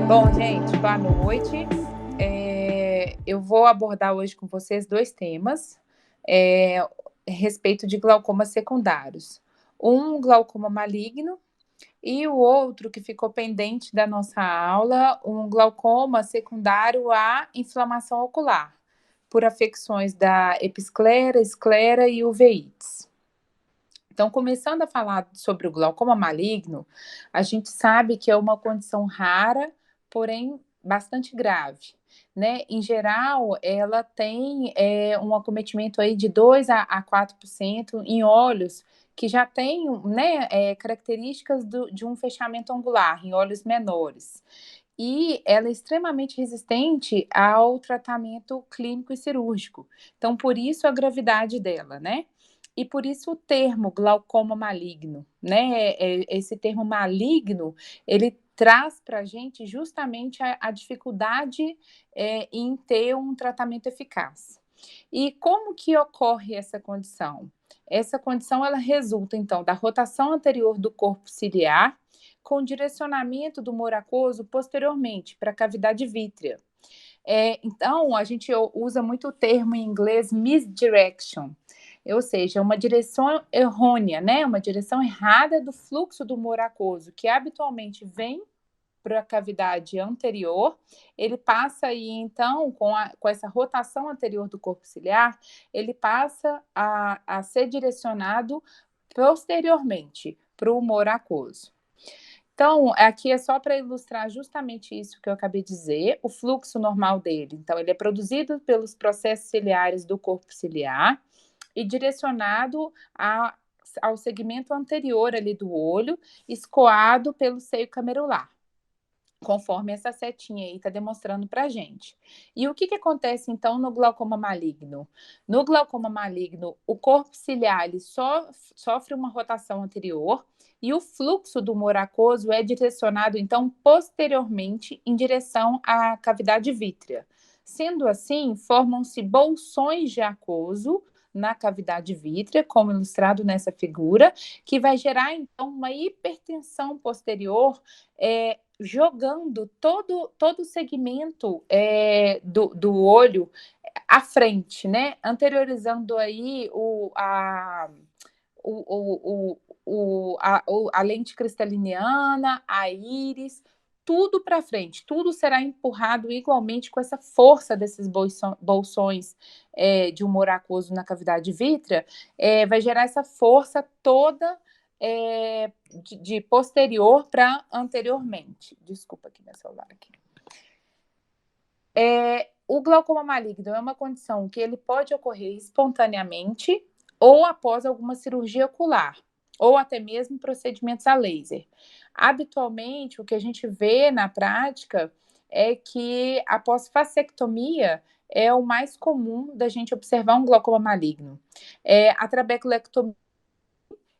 Bom, gente, boa noite. Eu vou abordar hoje com vocês dois temas a respeito de glaucomas secundários. Um glaucoma maligno e o outro que ficou pendente da nossa aula, um glaucoma secundário à inflamação ocular, por afecções da episclera, esclera e uveites. Então, começando a falar sobre o glaucoma maligno, a gente sabe que é uma condição rara, porém bastante grave, né? Em geral, ela tem um acometimento aí de 2 a 4% em olhos que já têm, né, características de um fechamento angular, em olhos menores. E ela é extremamente resistente ao tratamento clínico e cirúrgico. Então, por isso a gravidade dela, né? E por isso o termo glaucoma maligno, né? Esse termo maligno, ele traz para a gente justamente a dificuldade em ter um tratamento eficaz. E como que ocorre essa condição? Essa condição, ela resulta, então, da rotação anterior do corpo ciliar com direcionamento do humor aquoso posteriormente para a cavidade vítrea. Então, a gente usa muito o termo em inglês misdirection, ou seja, uma direção errônea, né? Uma direção errada do fluxo do humor aquoso, que habitualmente vem para a cavidade anterior, ele passa aí, então, com essa rotação anterior do corpo ciliar, ele passa a ser direcionado posteriormente para o humor aquoso. Então, aqui é só para ilustrar justamente isso que eu acabei de dizer, o fluxo normal dele. Então, ele é produzido pelos processos ciliares do corpo ciliar e direcionado ao segmento anterior ali do olho, escoado pelo seio camerular, conforme essa setinha aí está demonstrando para a gente. E o que acontece, então, no glaucoma maligno? No glaucoma maligno, o corpo ciliar ele sofre uma rotação anterior e o fluxo do humor aquoso é direcionado, então, posteriormente em direção à cavidade vítrea. Sendo assim, formam-se bolsões de aquoso na cavidade vítrea, como ilustrado nessa figura, que vai gerar, então, uma hipertensão posterior, jogando todo o segmento do olho à frente, né? Anteriorizando aí a lente cristaliniana, a íris, tudo para frente, tudo será empurrado igualmente com essa força desses bolsões de humor aquoso na cavidade vítrea, vai gerar essa força toda de posterior para anteriormente. Desculpa aqui meu celular aqui. O glaucoma maligno é uma condição que ele pode ocorrer espontaneamente ou após alguma cirurgia ocular, ou até mesmo procedimentos a laser. Habitualmente, o que a gente vê na prática é que após fasectomia é o mais comum da gente observar um glaucoma maligno. A trabeculectomia,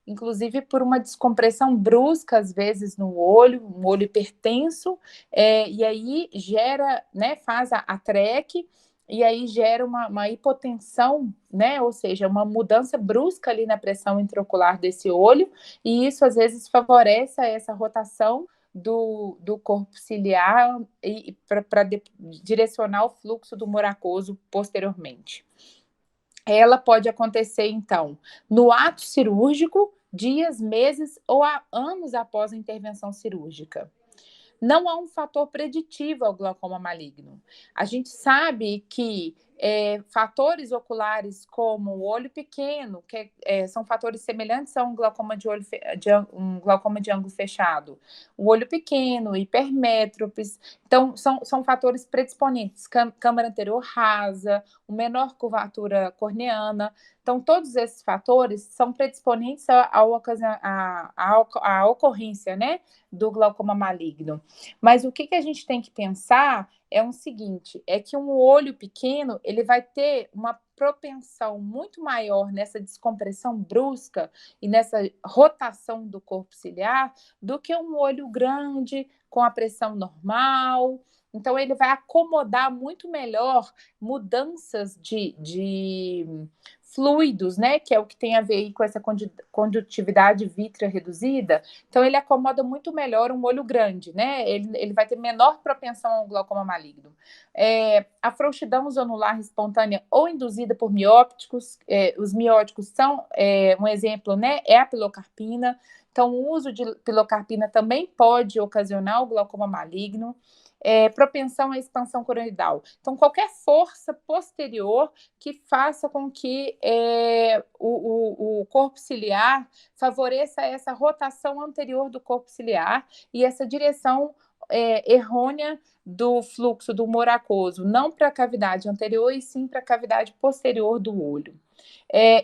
inclusive por uma descompressão brusca, às vezes, no olho, um olho hipertenso, e aí gera, né, faz a TREC, e aí gera uma hipotensão, né, ou seja, uma mudança brusca ali na pressão intraocular desse olho, e isso às vezes favorece essa rotação do corpo ciliar para direcionar o fluxo do humor aquoso posteriormente. Ela pode acontecer, então, no ato cirúrgico, dias, meses ou anos após a intervenção cirúrgica. Não há um fator preditivo ao glaucoma maligno. A gente sabe que fatores oculares como o olho pequeno, que são fatores semelhantes a um glaucoma um glaucoma de ângulo fechado, o olho pequeno, hipermétropes, então são fatores predisponentes, câmara anterior rasa, menor curvatura corneana. Então, todos esses fatores são predisponentes à ocorrência, né, do glaucoma maligno. Mas o que a gente tem que pensar é o seguinte, é que um olho pequeno, ele vai ter uma propensão muito maior nessa descompressão brusca e nessa rotação do corpo ciliar do que um olho grande, com a pressão normal. Então, ele vai acomodar muito melhor mudanças de fluidos, né, que é o que tem a ver aí com essa condutividade vítrea reduzida, então ele acomoda muito melhor um olho grande, né, ele vai ter menor propensão ao glaucoma maligno. A frouxidão zonular espontânea ou induzida por miópticos, os mióticos são, um exemplo, né, é a pilocarpina, então o uso de pilocarpina também pode ocasionar o glaucoma maligno. Propensão à expansão coroidal. Então, qualquer força posterior que faça com que o corpo ciliar favoreça essa rotação anterior do corpo ciliar e essa direção errônea do fluxo do humor aquoso, não para a cavidade anterior e sim para a cavidade posterior do olho.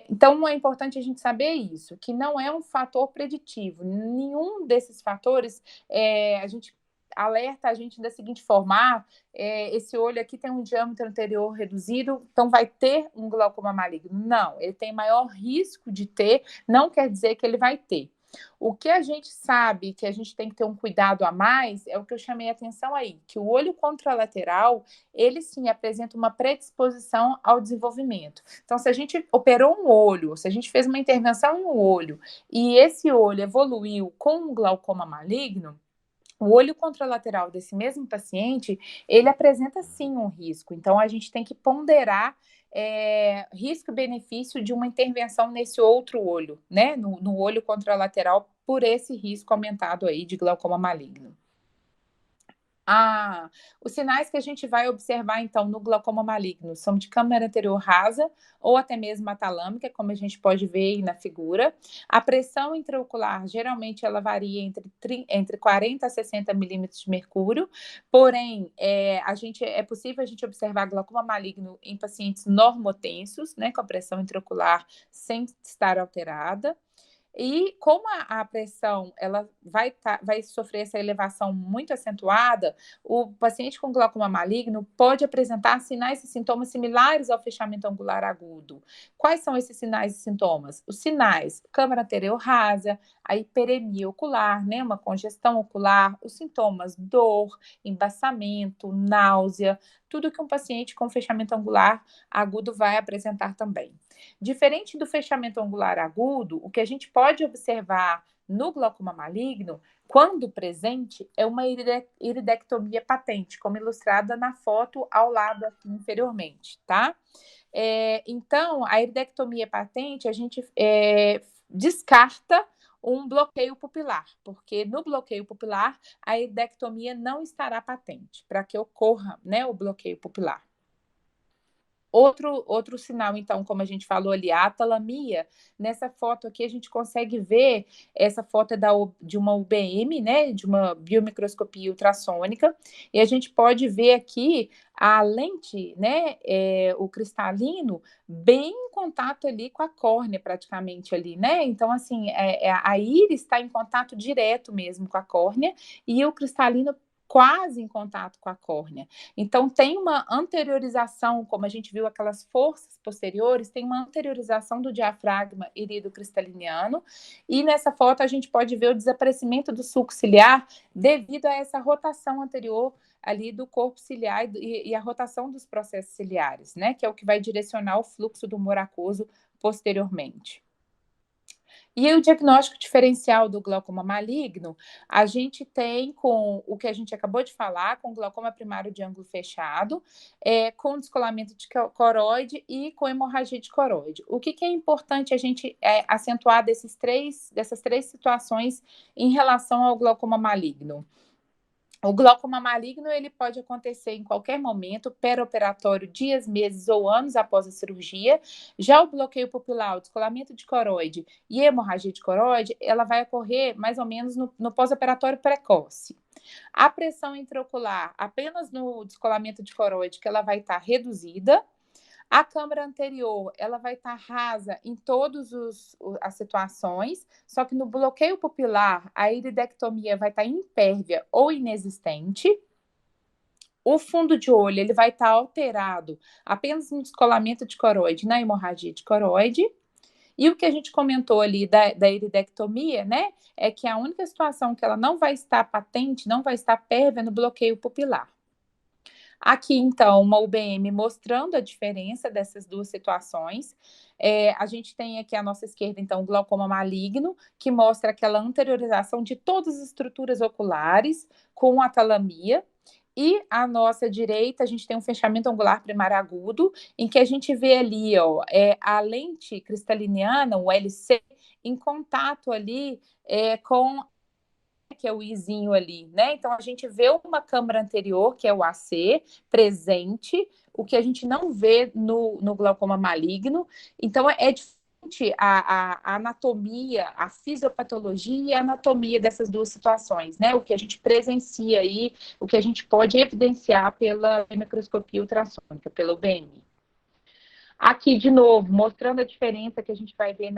Então, é importante a gente saber isso, que não é um fator preditivo. Nenhum desses fatores a gente alerta a gente da seguinte forma: esse olho aqui tem um diâmetro anterior reduzido, então vai ter um glaucoma maligno. Não, ele tem maior risco de ter, não quer dizer que ele vai ter. O que a gente sabe que a gente tem que ter um cuidado a mais é o que eu chamei a atenção aí, que o olho contralateral, ele sim apresenta uma predisposição ao desenvolvimento. Então, se a gente operou um olho, se a gente fez uma intervenção em um olho e esse olho evoluiu com um glaucoma maligno, o olho contralateral desse mesmo paciente, ele apresenta sim um risco. Então, a gente tem que ponderar risco e benefício de uma intervenção nesse outro olho, né? No olho contralateral, por esse risco aumentado aí de glaucoma maligno. Os sinais que a gente vai observar, então, no glaucoma maligno são de câmara anterior rasa ou até mesmo atalâmica, como a gente pode ver aí na figura. A pressão intraocular, geralmente, ela varia entre 40 a 60 milímetros de mercúrio, porém, é possível a gente observar glaucoma maligno em pacientes normotensos, né, com a pressão intraocular sem estar alterada. E como a pressão ela vai sofrer essa elevação muito acentuada, o paciente com glaucoma maligno pode apresentar sinais e sintomas similares ao fechamento angular agudo. Quais são esses sinais e sintomas? Os sinais: câmara anterior rasa, a hiperemia ocular, né, uma congestão ocular, os sintomas: dor, embaçamento, náusea, tudo que um paciente com fechamento angular agudo vai apresentar também. Diferente do fechamento angular agudo, o que a gente pode observar no glaucoma maligno, quando presente, é uma iridectomia patente, como ilustrada na foto ao lado aqui inferiormente, tá? Então, a iridectomia patente, a gente descarta um bloqueio pupilar, porque no bloqueio pupilar, a iridectomia não estará patente, para que ocorra, né, o bloqueio pupilar. Outro sinal, então, como a gente falou ali, a atalamia, nessa foto aqui a gente consegue ver, essa foto é de uma UBM, né, de uma biomicroscopia ultrassônica, e a gente pode ver aqui a lente, né, o cristalino, bem em contato ali com a córnea, praticamente ali, né, então, assim, a íris está em contato direto mesmo com a córnea, e o cristalino quase em contato com a córnea. Então, tem uma anteriorização, como a gente viu aquelas forças posteriores, tem uma anteriorização do diafragma iridocristaliniano, e nessa foto a gente pode ver o desaparecimento do sulco ciliar devido a essa rotação anterior ali do corpo ciliar e a rotação dos processos ciliares, né, que é o que vai direcionar o fluxo do humor aquoso posteriormente. E aí, o diagnóstico diferencial do glaucoma maligno, a gente tem com o que a gente acabou de falar, com glaucoma primário de ângulo fechado, com descolamento de coroide e com hemorragia de coroide. O que é importante a gente acentuar dessas três situações em relação ao glaucoma maligno? O glaucoma maligno, ele pode acontecer em qualquer momento, perioperatório, dias, meses ou anos após a cirurgia. Já o bloqueio pupilar, o descolamento de coroide e a hemorragia de coroide, ela vai ocorrer mais ou menos no pós-operatório precoce. A pressão intraocular, apenas no descolamento de coroide, que ela vai estar reduzida. A câmara anterior, ela vai estar rasa em todas as situações, só que no bloqueio pupilar, a iridectomia vai estar impérvia ou inexistente. O fundo de olho, ele vai estar alterado apenas no descolamento de coroide, na hemorragia de coroide. E o que a gente comentou ali da iridectomia, né, é que a única situação que ela não vai estar patente, não vai estar pérvia no bloqueio pupilar. Aqui, então, uma UBM mostrando a diferença dessas duas situações. A gente tem aqui à nossa esquerda, então, o glaucoma maligno, que mostra aquela anteriorização de todas as estruturas oculares com atalamia. E à nossa direita, a gente tem um fechamento angular primário agudo, em que a gente vê ali, ó, a lente cristaliniana, o LC, em contato ali com que é o izinho ali, né? Então a gente vê uma câmara anterior, que é o AC, presente, o que a gente não vê no glaucoma maligno. Então é diferente a anatomia, a fisiopatologia e a anatomia dessas duas situações, né? O que a gente presencia aí, o que a gente pode evidenciar pela microscopia ultrassônica, pelo BM. Aqui, de novo, mostrando a diferença que a gente vai ver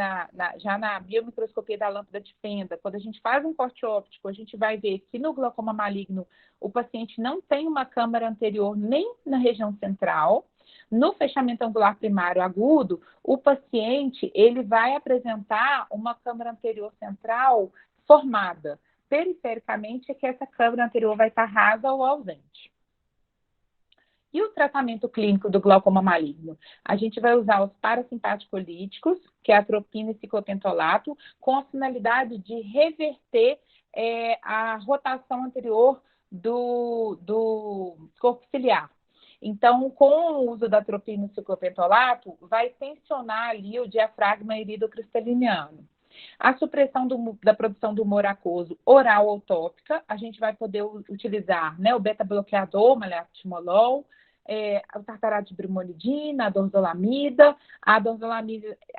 já na biomicroscopia da lâmpada de fenda. Quando a gente faz um corte óptico, a gente vai ver que no glaucoma maligno o paciente não tem uma câmara anterior nem na região central. No fechamento angular primário agudo, o paciente ele vai apresentar uma câmara anterior central formada. Perifericamente, é que essa câmara anterior vai estar rasa ou ausente. E o tratamento clínico do glaucoma maligno? A gente vai usar os parasimpaticolíticos, que é atropina e ciclopentolato, com a finalidade de reverter a rotação anterior do corpo ciliar. Então, com o uso da atropina e ciclopentolato, vai tensionar ali o diafragma iridocristaliniano. A supressão da produção do humor aquoso oral ou tópica, a gente vai poder utilizar, né, o beta-bloqueador, maleatimolol, o tartarato de brimonidina, a dorzolamida. A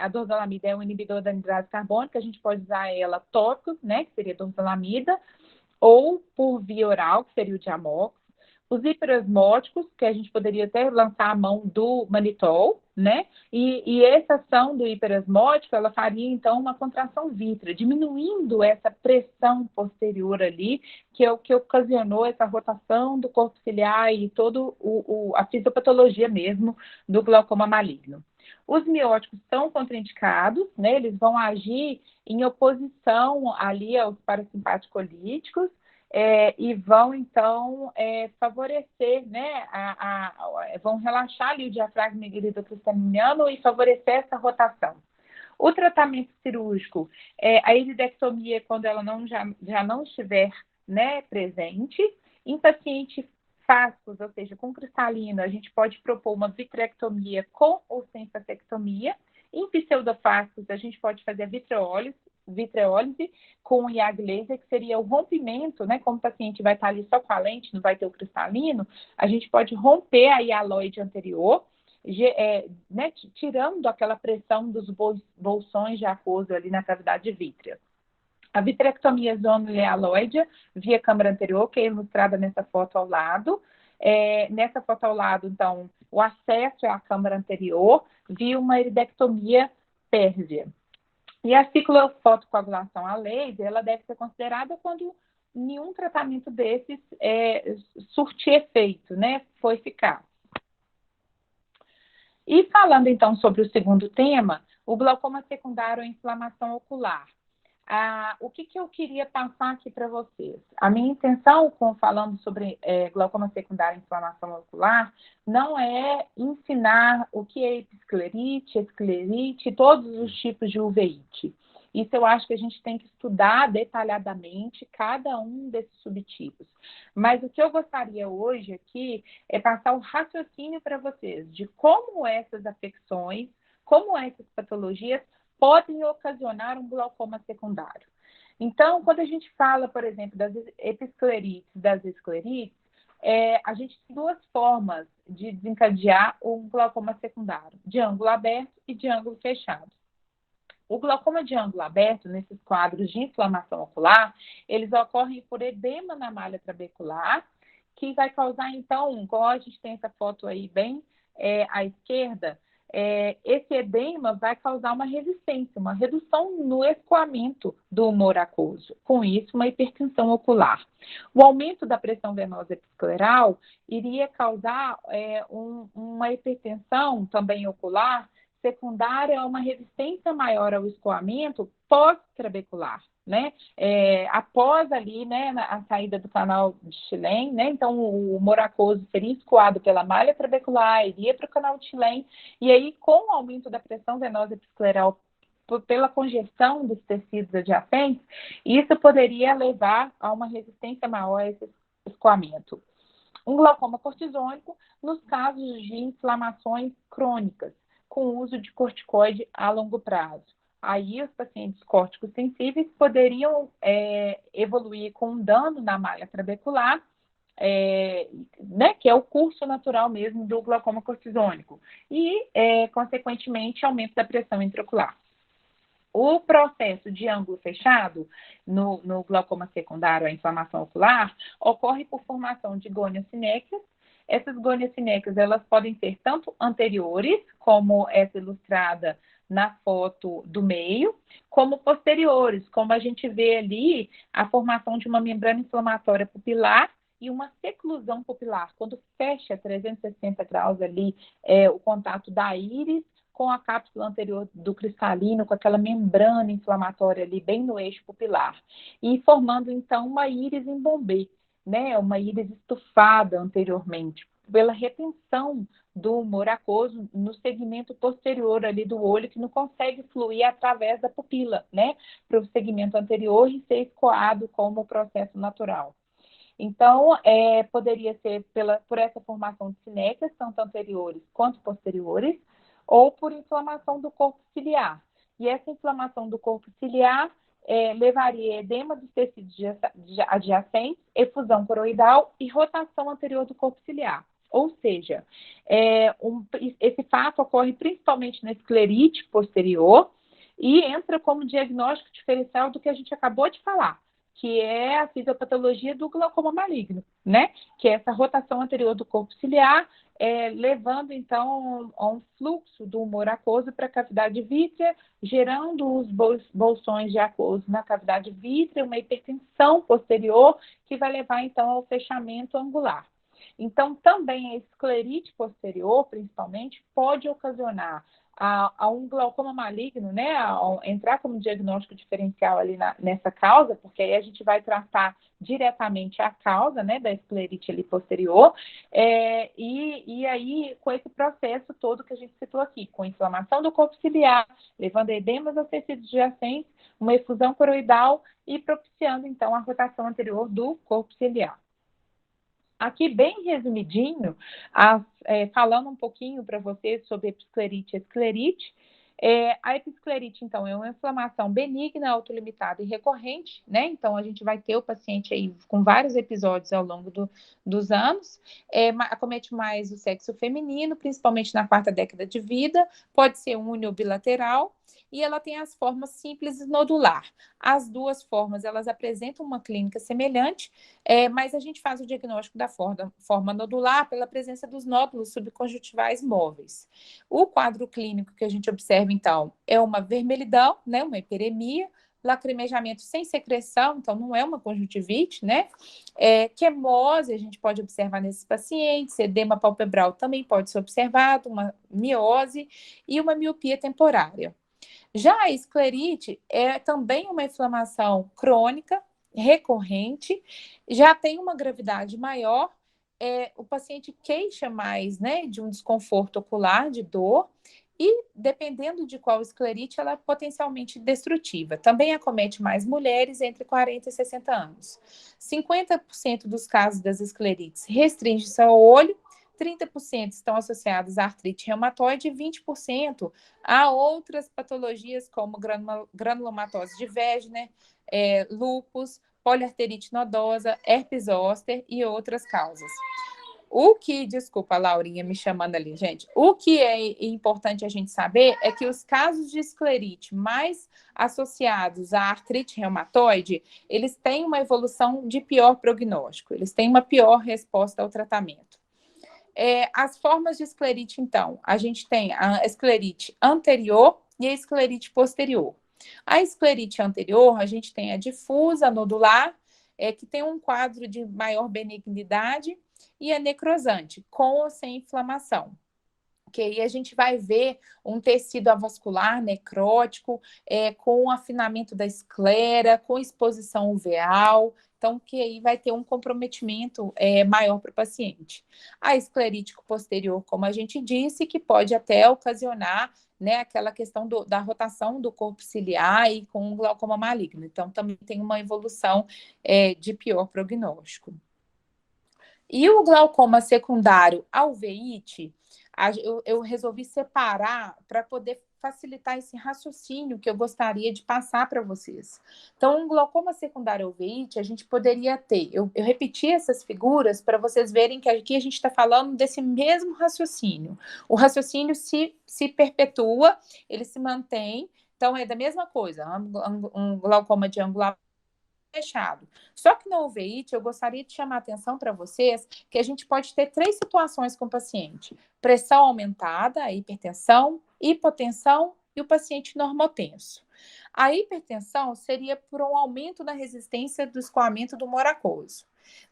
dorzolamida é um inibidor da anidrase carbônica, a gente pode usar ela tópico, né, que seria dorzolamida, ou por via oral, que seria o diamox. Os hiperosmóticos, que a gente poderia até lançar a mão do manitol, né? E essa ação do hiperosmótico, ela faria, então, uma contração vítrea, diminuindo essa pressão posterior ali, que é o que ocasionou essa rotação do corpo ciliar e toda a fisiopatologia mesmo do glaucoma maligno. Os mióticos são contraindicados, né? Eles vão agir em oposição ali aos parasimpaticolíticos, e vão, então, favorecer, né, vão relaxar ali o diafragma iridocristaliniano e favorecer essa rotação. O tratamento cirúrgico, a iridectomia, quando ela já não estiver, né, presente. Em paciente fásicos, ou seja, com cristalino, a gente pode propor uma vitrectomia com ou sem facectomia. Em pseudofásicos, a gente pode fazer a vitreólise com IAG laser, que seria o rompimento, né? Como o paciente vai estar ali só com a lente, não vai ter o cristalino, a gente pode romper a hialoide anterior, né, tirando aquela pressão dos bolsões de aquoso ali na cavidade vítrea. A vitrectomia zonulealoide via câmara anterior, que é ilustrada nessa foto ao lado. Nessa foto ao lado, então, o acesso à câmara anterior via uma iridectomia pérvia. E a ciclofotocoagulação a laser, ela deve ser considerada quando nenhum tratamento desses surtir efeito, né? Foi eficaz. E falando, então, sobre o segundo tema, o glaucoma secundário à inflamação ocular. O que eu queria passar aqui para vocês? A minha intenção, falando sobre glaucoma secundário à inflamação ocular, não é ensinar o que é episclerite, esclerite, todos os tipos de uveíte. Isso eu acho que a gente tem que estudar detalhadamente cada um desses subtipos. Mas o que eu gostaria hoje aqui é passar o raciocínio para vocês de como essas afecções, como essas patologias podem ocasionar um glaucoma secundário. Então, quando a gente fala, por exemplo, das episclerites, das esclerites, a gente tem duas formas de desencadear um glaucoma secundário, de ângulo aberto e de ângulo fechado. O glaucoma de ângulo aberto, nesses quadros de inflamação ocular, eles ocorrem por edema na malha trabecular, que vai causar, então, igual a gente tem essa foto aí bem à esquerda, esse edema vai causar uma resistência, uma redução no escoamento do humor aquoso. Com isso, uma hipertensão ocular. O aumento da pressão venosa episcleral iria causar uma hipertensão também ocular, secundária a uma resistência maior ao escoamento pós-trabecular. né? Após ali, né, a saída do canal de Schillen, né? Então, o moracoso seria escoado pela malha trabecular, iria para o canal de Schillen, e aí, com o aumento da pressão venosa episcleral pela congestão dos tecidos adjacentes, isso poderia levar a uma resistência maior a esse escoamento. Um glaucoma cortisônico nos casos de inflamações crônicas, com o uso de corticoide a longo prazo. Aí, os pacientes córticos sensíveis poderiam evoluir com um dano na malha trabecular, né, que é o curso natural mesmo do glaucoma cortisônico, e, consequentemente, aumento da pressão intraocular. O processo de ângulo fechado no glaucoma secundário à inflamação ocular ocorre por formação de gônias cinéticas. Essas gônias cinéticas, elas podem ser tanto anteriores, como essa ilustrada na foto do meio, como posteriores, como a gente vê ali a formação de uma membrana inflamatória pupilar e uma seclusão pupilar, quando fecha 360 graus ali o contato da íris com a cápsula anterior do cristalino, com aquela membrana inflamatória ali bem no eixo pupilar, e formando então uma íris em bombê, né? Uma íris estufada anteriormente, pela retenção do humor aquoso no segmento posterior ali do olho, que não consegue fluir através da pupila, né? Para o segmento anterior e ser escoado como processo natural. Então, poderia ser por essa formação de sinéquias, tanto anteriores quanto posteriores, ou por inflamação do corpo ciliar. E essa inflamação do corpo ciliar levaria a edema dos tecidos adjacentes, efusão coroidal e rotação anterior do corpo ciliar. Ou seja, esse fato ocorre principalmente na esclerite posterior e entra como diagnóstico diferencial do que a gente acabou de falar, que é a fisiopatologia do glaucoma maligno, né? Que é essa rotação anterior do corpo ciliar, levando, então, a um fluxo do humor aquoso para a cavidade vítrea, gerando os bolsões de aquoso na cavidade vítrea, uma hipertensão posterior, que vai levar, então, ao fechamento angular. Então, também a esclerite posterior, principalmente, pode ocasionar a um glaucoma maligno, né, a entrar como diagnóstico diferencial ali nessa causa, porque aí a gente vai tratar diretamente a causa, né, da esclerite ali posterior, e aí com esse processo todo que a gente citou aqui, com inflamação do corpo ciliar, levando edemas aos tecidos adjacentes, uma efusão coroidal e propiciando, então, a rotação anterior do corpo ciliar. Aqui, bem resumidinho, falando um pouquinho para vocês sobre episclerite e esclerite. A episclerite, então, é uma inflamação benigna, autolimitada e recorrente, né? Então, a gente vai ter o paciente aí com vários episódios ao longo dos anos. Acomete mais o sexo feminino, principalmente na quarta década de vida, pode ser uni ou bilateral, e ela tem as formas simples e nodular. As duas formas, elas apresentam uma clínica semelhante, mas a gente faz o diagnóstico da forma nodular pela presença dos nódulos subconjuntivais móveis. O quadro clínico que a gente observa, então, é uma vermelhidão, né, uma hiperemia, lacrimejamento sem secreção, então não é uma conjuntivite, né? Quemose, a gente pode observar nesses pacientes, edema palpebral também pode ser observado, uma miose e uma miopia temporária. Já a esclerite é também uma inflamação crônica, recorrente, já tem uma gravidade maior, o paciente queixa mais, né, de um desconforto ocular, de dor, e dependendo de qual esclerite, ela é potencialmente destrutiva. Também acomete mais mulheres entre 40 e 60 anos. 50% dos casos das esclerites restringem-se ao olho, 30% estão associados à artrite reumatoide e 20% a outras patologias como granulomatose de Wegener, lúpus, poliarterite nodosa, herpes zoster e outras causas. Desculpa, a Laurinha me chamando ali, gente. O que é importante a gente saber é que os casos de esclerite mais associados à artrite reumatoide, eles têm uma evolução de pior prognóstico, eles têm uma pior resposta ao tratamento. As formas de esclerite, então, a gente tem a esclerite anterior e a esclerite posterior. A esclerite anterior, a gente tem a difusa, nodular, que tem um quadro de maior benignidade, e a necrosante, com ou sem inflamação. que aí a gente vai ver um tecido avascular necrótico, com afinamento da esclera, com exposição uveal, então que aí vai ter um comprometimento maior para o paciente. A esclerítico posterior, como a gente disse, que pode até ocasionar, né, aquela questão da rotação do corpo ciliar e com um glaucoma maligno. Então, também tem uma evolução de pior prognóstico. E o glaucoma secundário ao veite, eu resolvi separar para poder facilitar esse raciocínio que eu gostaria de passar para vocês. Então, um glaucoma secundário ao veite, a gente poderia ter, eu repeti essas figuras para vocês verem que aqui a gente está falando desse mesmo raciocínio. O raciocínio se perpetua, ele se mantém, então é da mesma coisa, um glaucoma de ângulo fechado. Só que na uveíte, eu gostaria de chamar a atenção para vocês que a gente pode ter 3 situações com o paciente: pressão aumentada, hipertensão, hipotensão e o paciente normotenso. A hipertensão seria por um aumento na resistência do escoamento do humor aquoso.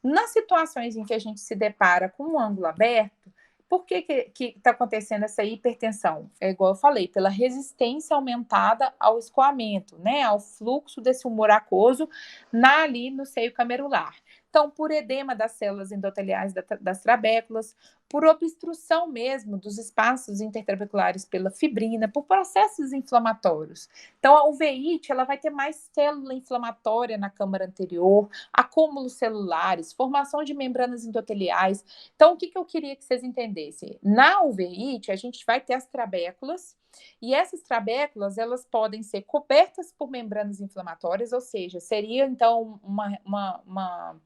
Nas situações em que a gente se depara com um ângulo aberto, por que está acontecendo essa hipertensão? É igual eu falei, pela resistência aumentada ao escoamento, né? Ao fluxo desse humor aquoso ali no seio camerular. Então, por edema das células endoteliais das trabéculas, por obstrução mesmo dos espaços intertrabeculares pela fibrina, por processos inflamatórios. Então, a uveíte, ela vai ter mais célula inflamatória na câmara anterior, acúmulos celulares, formação de membranas endoteliais. Então, o que eu queria que vocês entendessem? Na uveíte, a gente vai ter as trabéculas, e essas trabéculas, elas podem ser cobertas por membranas inflamatórias, ou seja, seria, então, uma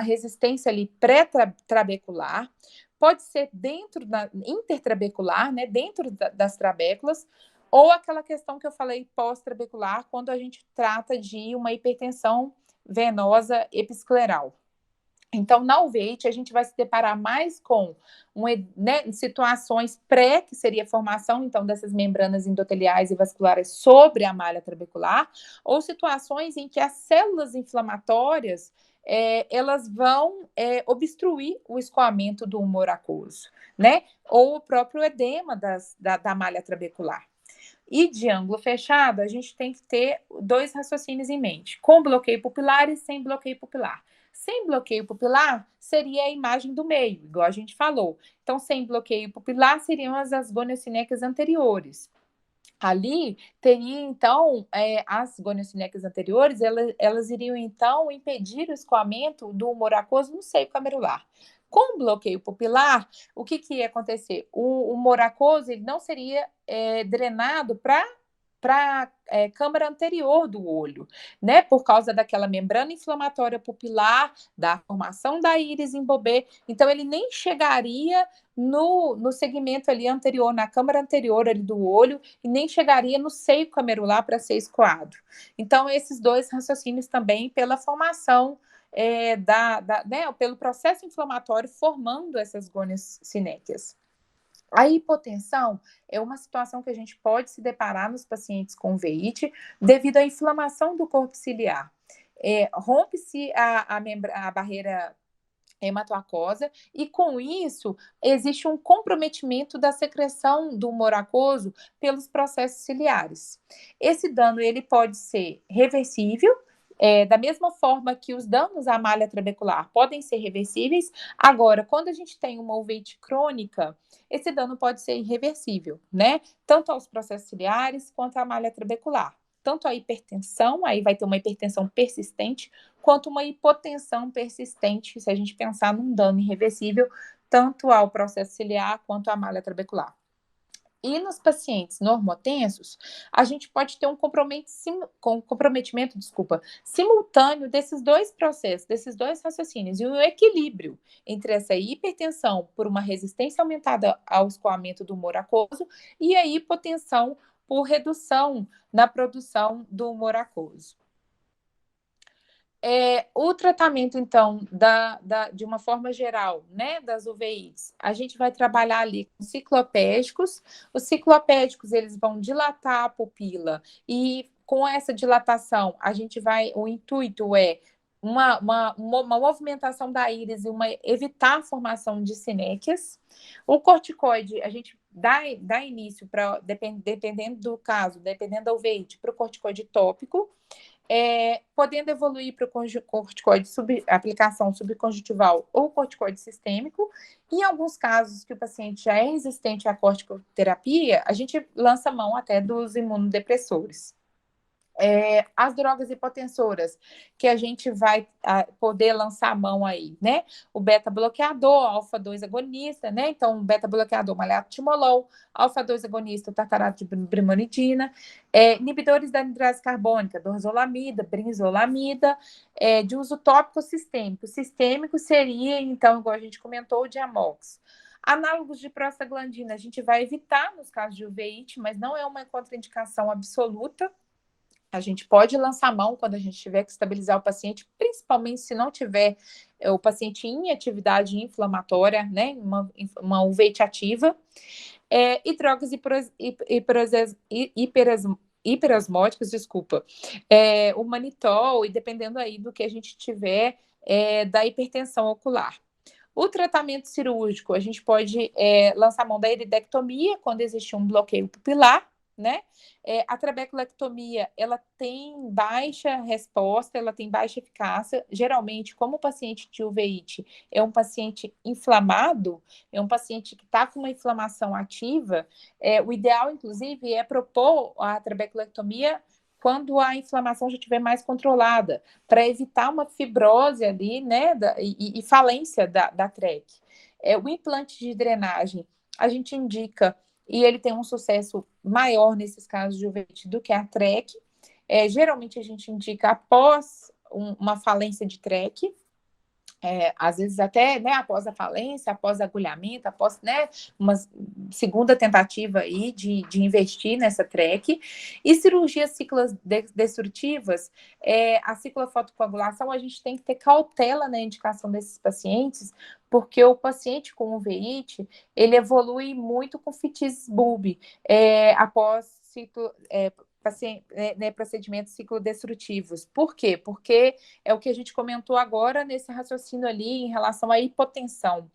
resistência ali pré-trabecular, pode ser dentro da intertrabecular, né, dentro das trabéculas, ou aquela questão que eu falei pós-trabecular, quando a gente trata de uma hipertensão venosa episcleral. Então, na uveíte, a gente vai se deparar mais com situações pré, que seria a formação, então, dessas membranas endoteliais e vasculares sobre a malha trabecular, ou situações em que as células inflamatórias elas vão obstruir o escoamento do humor aquoso, né? Ou o próprio edema da malha trabecular. E de ângulo fechado, a gente tem que ter 2 raciocínios em mente, com bloqueio pupilar e sem bloqueio pupilar. Sem bloqueio pupilar, seria a imagem do meio, igual a gente falou. Então, sem bloqueio pupilar, seriam as goniocinecas anteriores. Ali, teria, então, as goniocinecas anteriores, elas iriam, então, impedir o escoamento do humor aquoso no seio camerular. Com bloqueio pupilar, o que ia acontecer? O humor aquoso ele não seria drenado para câmara anterior do olho, né? Por causa daquela membrana inflamatória pupilar, da formação da íris em Bobet. Então, ele nem chegaria no segmento ali anterior, na câmara anterior ali do olho, e nem chegaria no seio camerular para ser escoado. Então, esses 2 raciocínios também pela formação né, pelo processo inflamatório formando essas gônias cinéquias. A hipotensão é uma situação que a gente pode se deparar nos pacientes com veite devido à inflamação do corpo ciliar. Rompe-se a barreira hematoacosa e, com isso, existe um comprometimento da secreção do humor aquoso pelos processos ciliares. Esse dano ele pode ser reversível, da mesma forma que os danos à malha trabecular podem ser reversíveis. Agora, quando a gente tem uma uveite crônica, esse dano pode ser irreversível, né? Tanto aos processos ciliares quanto à malha trabecular. Tanto a hipertensão, aí vai ter uma hipertensão persistente, quanto uma hipotensão persistente, se a gente pensar num dano irreversível, tanto ao processo ciliar quanto à malha trabecular. E nos pacientes normotensos, a gente pode ter um comprometimento, simultâneo desses 2 processos, desses 2 raciocínios, e um equilíbrio entre essa hipertensão por uma resistência aumentada ao escoamento do humor aquoso e a hipotensão por redução na produção do humor aquoso. O tratamento, então, de uma forma geral, né, das UVIs, a gente vai trabalhar ali com ciclopédicos. Os ciclopédicos, eles vão dilatar a pupila e com essa dilatação, o intuito é uma movimentação da íris e evitar a formação de sinéquias. O corticoide, a gente dá início, dependendo do caso, dependendo da uveíte, para o corticoide tópico, podendo evoluir para o corticoide aplicação subconjuntival ou corticoide sistêmico. Em alguns casos que o paciente já é resistente à corticoterapia, a gente lança mão até dos imunodepressores. As drogas hipotensoras, que a gente vai poder lançar a mão aí, né? O beta-bloqueador, alfa-2 agonista, né? Então, o beta-bloqueador, malatimolol, alfa-2 agonista, o tartarato de brimonidina, inibidores da anidrase carbônica, dorzolamida, brinzolamida, de uso tópico sistêmico. Sistêmico seria, então, igual a gente comentou, o Diamox. Análogos de prostaglandina, a gente vai evitar nos casos de uveíte, mas não é uma contraindicação absoluta. A gente pode lançar mão quando a gente tiver que estabilizar o paciente, principalmente se não tiver o paciente em atividade inflamatória, né? Uma uveíte ativa. E drogas hiperosmóticas, desculpa. O manitol, e dependendo aí do que a gente tiver da hipertensão ocular. O tratamento cirúrgico, a gente pode lançar mão da iridectomia quando existe um bloqueio pupilar, né? A trabeculectomia, ela tem baixa resposta, ela tem baixa eficácia. Geralmente, como o paciente de uveíte é um paciente inflamado, é um paciente que está com uma inflamação ativa, o ideal, inclusive, é propor a trabeculectomia quando a inflamação já estiver mais controlada, para evitar uma fibrose ali, né, e falência da TREC. O implante de drenagem, a gente indica, e ele tem um sucesso maior nesses casos de uveíte do que a TREC. Geralmente a gente indica após uma falência de TREC, às vezes até, né, após a falência, após agulhamento, após, né, uma segunda tentativa aí de investir nessa TREC. E cirurgias ciclodestrutivas, a ciclofotocoagulação, a gente tem que ter cautela na indicação desses pacientes, porque o paciente com uveíte, ele evolui muito com fitis bulbi, após procedimentos ciclodestrutivos. Por quê? Porque é o que a gente comentou agora nesse raciocínio ali em relação à hipotensão.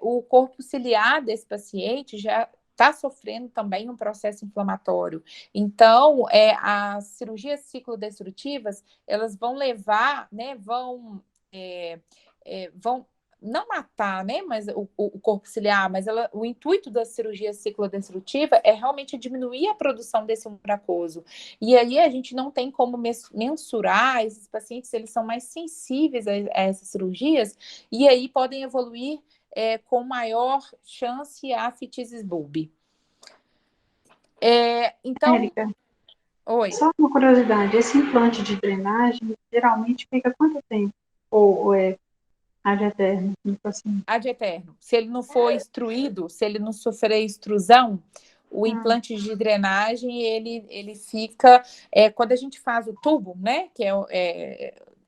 O corpo ciliar desse paciente já está sofrendo também um processo inflamatório. Então, as cirurgias ciclodestrutivas, elas vão levar, né, vão não matar, né, mas o corpo ciliar, mas o intuito da cirurgia ciclodestrutiva é realmente diminuir a produção desse humor aquoso. E aí a gente não tem como mensurar, esses pacientes, eles são mais sensíveis a essas cirurgias, e aí podem evoluir com maior chance a fitises bulbi. Então... Érica, Oi. Só uma curiosidade, esse implante de drenagem geralmente fica quanto tempo? Ou é ad eterno? Assim? Ad eterno. Se ele não for instruído, se ele não sofrer extrusão, o implante de drenagem, ele fica... quando a gente faz o tubo, né? Que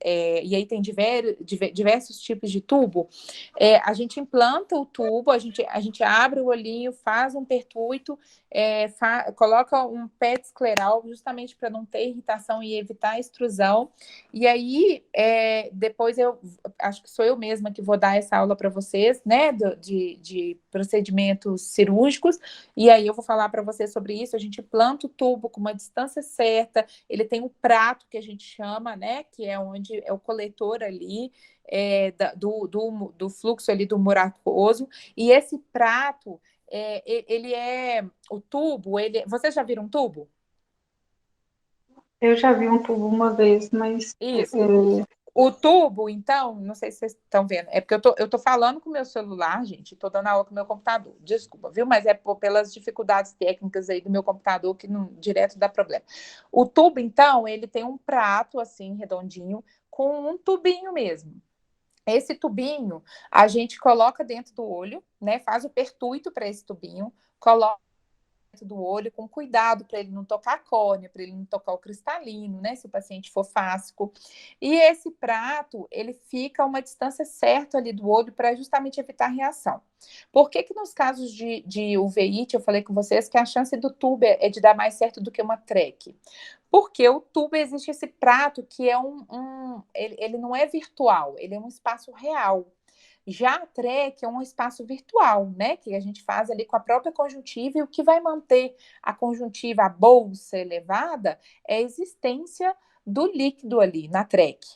e aí tem diversos tipos de tubo, a gente implanta o tubo, a gente abre o olhinho, faz um pertuito, coloca um PET escleral, justamente para não ter irritação e evitar a extrusão. E aí, depois acho que sou eu mesma que vou dar essa aula para vocês, né, de procedimentos cirúrgicos, e aí eu vou falar para vocês sobre isso. A gente planta o tubo com uma distância certa, ele tem um prato que a gente chama, né, que é onde é o coletor ali, do fluxo ali do humor aquoso, e esse prato, o tubo, vocês já viram um tubo? Eu já vi um tubo uma vez, mas... Isso. O tubo, então, não sei se vocês estão vendo, é porque eu tô falando com o meu celular, gente, tô dando aula com o meu computador, desculpa, viu? Mas é pelas dificuldades técnicas aí do meu computador que não direto dá problema. O tubo, então, ele tem um prato, assim, redondinho, com um tubinho mesmo. Esse tubinho, a gente coloca dentro do olho, né? Faz o pertuito para esse tubinho, coloca do olho com cuidado para ele não tocar a córnea, para ele não tocar o cristalino, né, se o paciente for fáscico. E esse prato, ele fica a uma distância certa ali do olho para justamente evitar reação. Por que nos casos de uveíte, eu falei com vocês que a chance do tubo é de dar mais certo do que uma TREC? Porque o tubo existe esse prato que é ele não é virtual, ele é um espaço real. Já a track é um espaço virtual, né? Que a gente faz ali com a própria conjuntiva, e o que vai manter a conjuntiva, a bolsa elevada, é a existência do líquido ali na track.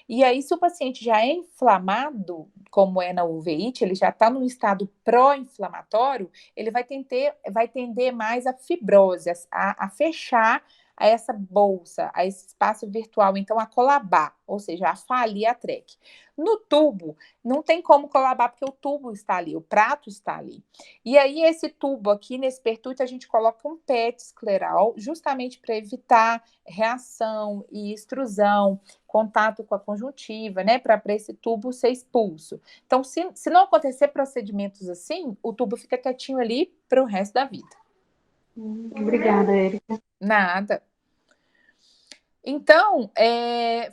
E aí, se o paciente já é inflamado, como é na uveíte, ele já está num estado pró-inflamatório, ele vai tender mais à fibrose, a fechar a essa bolsa, a esse espaço virtual, então a colabar, ou seja, a falir a track. No tubo, não tem como colabar, porque o tubo está ali, o prato está ali. E aí, esse tubo aqui, nesse pertúrcio, a gente coloca um PET escleral, justamente para evitar reação e extrusão, contato com a conjuntiva, né, para esse tubo ser expulso. Então, se não acontecer procedimentos assim, o tubo fica quietinho ali para o resto da vida. Obrigada, Érica. Nada. Então,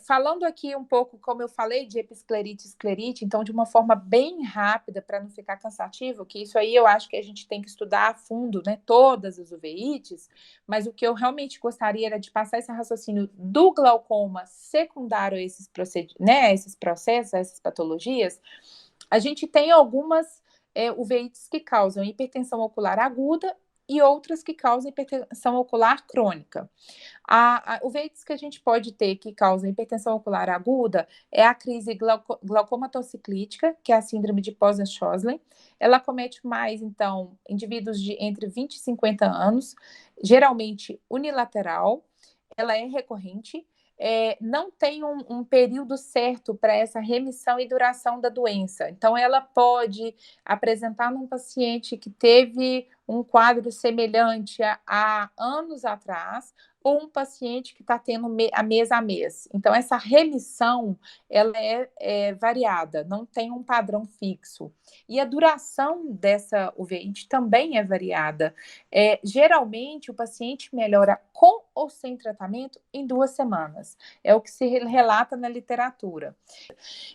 falando aqui um pouco, como eu falei, de episclerite e esclerite, então, de uma forma bem rápida, para não ficar cansativo, que isso aí eu acho que a gente tem que estudar a fundo, né, todas as uveites, mas o que eu realmente gostaria era de passar esse raciocínio do glaucoma secundário a esses processos, a essas patologias. A gente tem algumas uveites que causam hipertensão ocular aguda e outras que causam hipertensão ocular crônica. Uveites que a gente pode ter que causam hipertensão ocular aguda é a crise glaucomatociclítica, que é a síndrome de Posen-Schoslen. Ela comete mais, então, indivíduos de entre 20 e 50 anos, geralmente unilateral. Ela é recorrente, não tem um período certo para essa remissão e duração da doença. Então, ela pode apresentar num paciente que teve um quadro semelhante a anos atrás, ou um paciente que está tendo mês a mês. Então, essa remissão, ela é variada, não tem um padrão fixo. E a duração dessa uveíte também é variada. Geralmente, o paciente melhora com ou sem tratamento em 2 semanas. É o que se relata na literatura.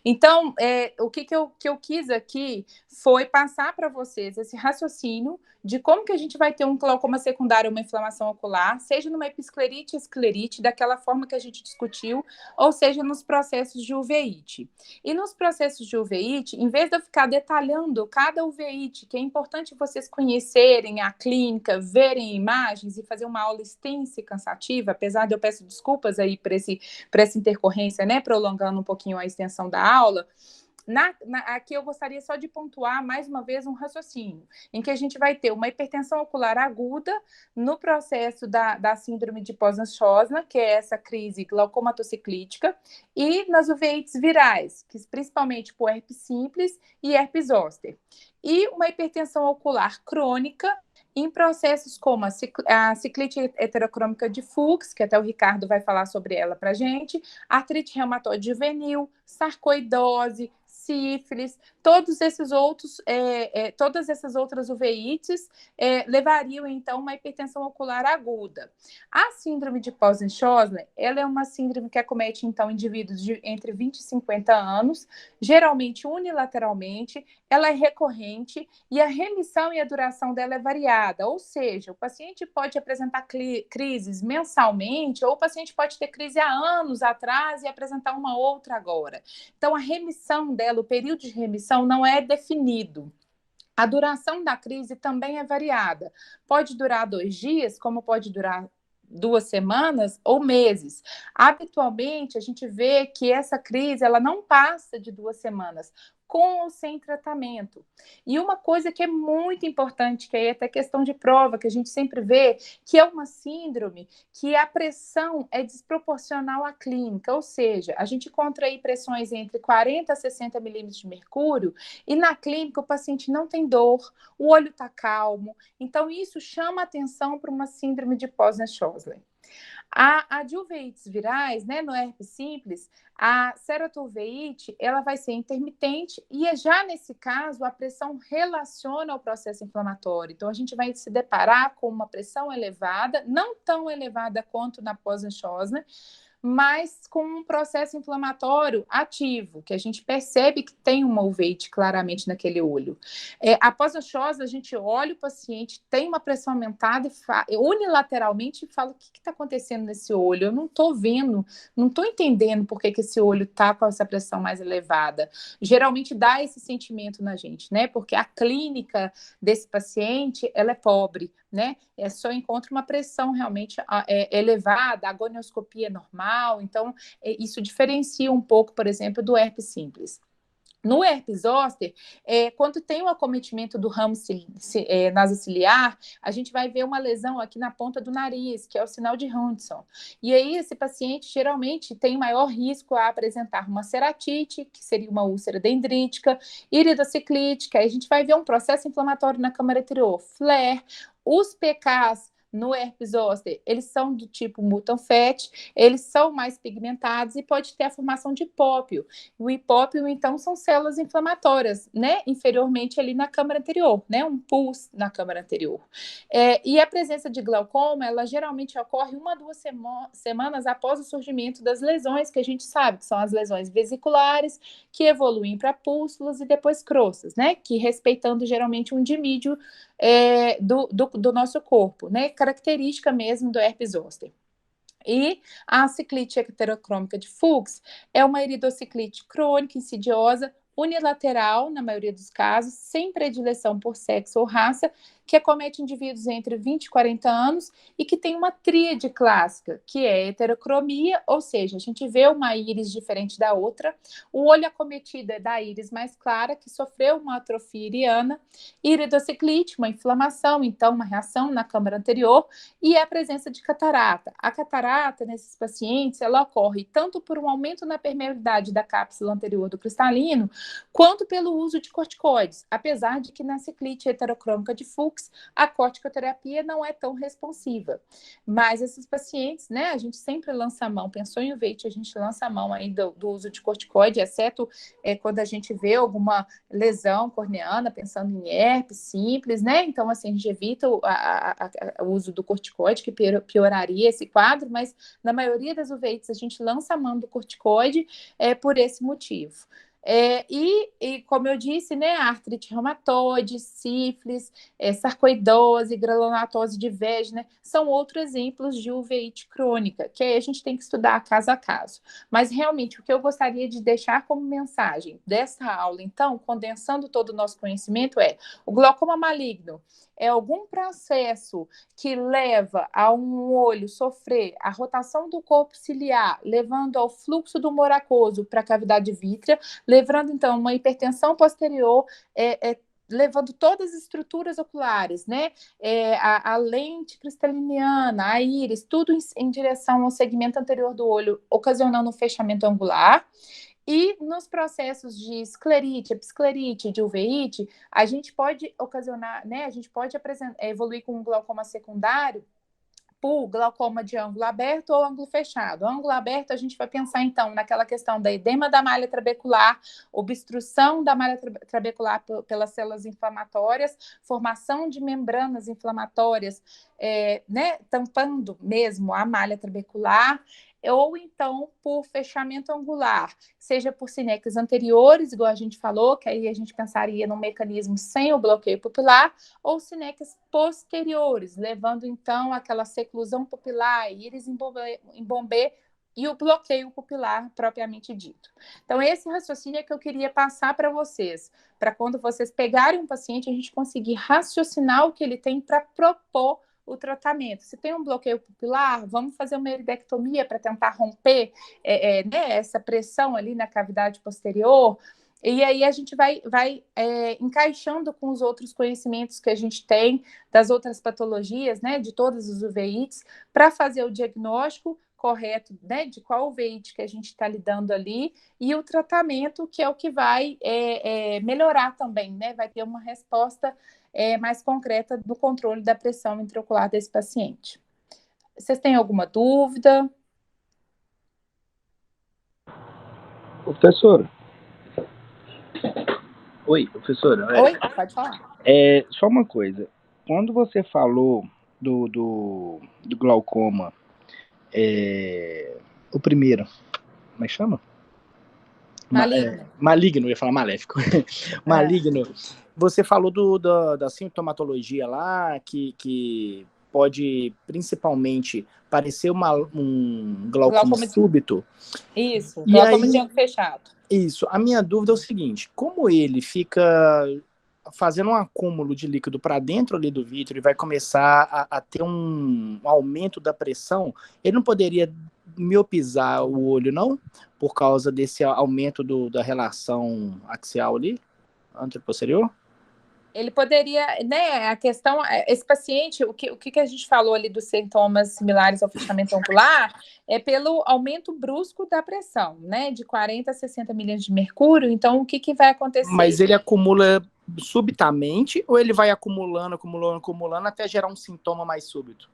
Então, o que eu quis aqui foi passar para vocês esse raciocínio de como que a gente vai ter um glaucoma secundário, uma inflamação ocular, seja numa episclerite, esclerite, daquela forma que a gente discutiu, ou seja, nos processos de uveíte. E nos processos de uveíte, em vez de eu ficar detalhando cada uveíte, que é importante vocês conhecerem a clínica, verem imagens e fazer uma aula extensa e cansativa, apesar de eu peço desculpas aí por essa intercorrência, né, prolongando um pouquinho a extensão da aula. Aqui eu gostaria só de pontuar mais uma vez um raciocínio, em que a gente vai ter uma hipertensão ocular aguda no processo da síndrome de Posen-Schosler, que é essa crise glaucomatociclítica, e nas uveites virais, que principalmente por herpes simples e herpes zoster. E uma hipertensão ocular crônica em processos como a ciclite heterocrômica de Fuchs, que até o Ricardo vai falar sobre ela para a gente, artrite reumatoide juvenil, sarcoidose, sífilis, todas essas outras uveites levariam, então, uma hipertensão ocular aguda. A síndrome de Posen-Schosler, ela é uma síndrome que acomete, então, indivíduos de entre 20 e 50 anos, geralmente unilateralmente, ela é recorrente e a remissão e a duração dela é variada, ou seja, o paciente pode apresentar crises mensalmente, ou o paciente pode ter crise há anos atrás e apresentar uma outra agora. Então, a remissão dela, o período de remissão não é definido. A duração da crise também é variada. Pode durar 2 dias, como pode durar 2 semanas ou meses. Habitualmente, a gente vê que essa crise ela não passa de 2 semanas, com ou sem tratamento. E uma coisa que é muito importante, que é até questão de prova, que a gente sempre vê, que é uma síndrome que a pressão é desproporcional à clínica, ou seja, a gente encontra aí pressões entre 40 a 60 milímetros de mercúrio, e na clínica o paciente não tem dor, o olho está calmo, então isso chama atenção para uma síndrome de Posen-Schosler. A de uveites virais, né, no herpes simples, a ceratouveite, ela vai ser intermitente e já nesse caso a pressão relaciona ao processo inflamatório. Então a gente vai se deparar com uma pressão elevada, não tão elevada quanto na Posen-Schosler, mas com um processo inflamatório ativo, que a gente percebe que tem uma uveíte claramente naquele olho. Após a chose, a gente olha o paciente, tem uma pressão aumentada e unilateralmente fala: o que está acontecendo nesse olho? Eu não estou vendo, não estou entendendo por que esse olho está com essa pressão mais elevada. Geralmente dá esse sentimento na gente, né? Porque a clínica desse paciente, ela é pobre, né? Só encontra uma pressão realmente elevada, a agonioscopia é normal, então isso diferencia um pouco, por exemplo, do herpes simples. No herpes zoster, quando tem o acometimento do ramo nasociliar, a gente vai ver uma lesão aqui na ponta do nariz, que é o sinal de Hudson. E aí, esse paciente geralmente tem maior risco a apresentar uma ceratite, que seria uma úlcera dendrítica, iridociclítica, aí a gente vai ver um processo inflamatório na câmara anterior, flare, os PKs no herpes zoster, eles são do tipo mutant fat, eles são mais pigmentados e pode ter a formação de hipópio. O hipópio, então, são células inflamatórias, né? Inferiormente ali na câmara anterior, né? Um pus na câmara anterior. E a presença de glaucoma, ela geralmente ocorre 1 a 2 semanas após o surgimento das lesões, que a gente sabe que são as lesões vesiculares, que evoluem para pústulas e depois crossas, né? Que respeitando geralmente um dimídio do nosso corpo, né? Característica mesmo do herpes zoster. E a ciclite heterocrômica de Fuchs é uma iridociclite crônica, insidiosa, unilateral, na maioria dos casos, sem predileção por sexo ou raça, que acomete indivíduos entre 20 e 40 anos e que tem uma tríade clássica, que é heterocromia, ou seja, a gente vê uma íris diferente da outra, o olho acometido é da íris mais clara, que sofreu uma atrofia iriana, iridociclite, uma inflamação, então uma reação na câmara anterior, e a presença de catarata. A catarata, nesses pacientes, ela ocorre tanto por um aumento na permeabilidade da cápsula anterior do cristalino, quanto pelo uso de corticoides, apesar de que na ciclite heterocrômica de Fuchs, a corticoterapia não é tão responsiva. Mas esses pacientes, né, a gente sempre lança a mão, pensou em uveíte, a gente lança a mão aí do uso de corticoide, exceto quando a gente vê alguma lesão corneana, pensando em herpes simples, né? Então, assim, a gente evita o uso do corticoide, que pioraria esse quadro, mas na maioria das uveites a gente lança a mão do corticoide por esse motivo. E como eu disse, né, artrite reumatoide, sífilis, sarcoidose, granulonatose de Wegener, são outros exemplos de uveíte crônica, que aí a gente tem que estudar caso a caso. Mas realmente, o que eu gostaria de deixar como mensagem dessa aula, então, condensando todo o nosso conhecimento, o glaucoma maligno é algum processo que leva a um olho sofrer a rotação do corpo ciliar, levando ao fluxo do humor aquoso para a cavidade vítrea, levando, então, uma hipertensão posterior, levando todas as estruturas oculares, né? A lente cristaliniana, a íris, tudo em direção ao segmento anterior do olho, ocasionando um fechamento angular. E nos processos de esclerite, episclerite, de uveíte, a gente pode ocasionar, né? A gente pode evoluir com um glaucoma secundário por glaucoma de ângulo aberto ou ângulo fechado. Ângulo aberto, a gente vai pensar, então, naquela questão da edema da malha trabecular, obstrução da malha trabecular pelas células inflamatórias, formação de membranas inflamatórias, né, tampando mesmo a malha trabecular, ou então por fechamento angular, seja por sinecas anteriores, igual a gente falou, que aí a gente pensaria num mecanismo sem o bloqueio pupilar, ou sinecas posteriores, levando então aquela seclusão pupilar, íris em bombê e o bloqueio pupilar propriamente dito. Então, esse raciocínio é que eu queria passar para vocês, para quando vocês pegarem um paciente, a gente conseguir raciocinar o que ele tem para propor o tratamento. Se tem um bloqueio pupilar, vamos fazer uma iridectomia para tentar romper né, essa pressão ali na cavidade posterior. E aí a gente vai encaixando com os outros conhecimentos que a gente tem das outras patologias, né, de todas as uveites, para fazer o diagnóstico correto, né, de qual uveíte que a gente está lidando ali, e o tratamento, que é o que vai melhorar também, né, vai ter uma resposta mais concreta do controle da pressão intraocular desse paciente. Vocês têm alguma dúvida? Professora. Oi, professora. Oi, pode falar. Só uma coisa. Quando você falou do glaucoma o primeiro, como é que chama? Maligno. Maligno, eu ia falar maléfico. Maligno. Você falou da sintomatologia lá, que pode principalmente parecer um glaucoma súbito. Isso, E glaucoma aí, de ângulo fechado. Isso. A minha dúvida é o seguinte: como ele fica fazendo um acúmulo de líquido para dentro ali do vítreo e vai começar a ter um aumento da pressão, ele não poderia miopizar o olho, não? Por causa desse aumento da relação axial ali, anteroposterior? Ele poderia, né? A questão, esse paciente, o que a gente falou ali dos sintomas similares ao fechamento ocular é pelo aumento brusco da pressão, né? De 40 a 60 milímetros de mercúrio. Então, o que vai acontecer? Mas ele acumula subitamente ou ele vai acumulando até gerar um sintoma mais súbito?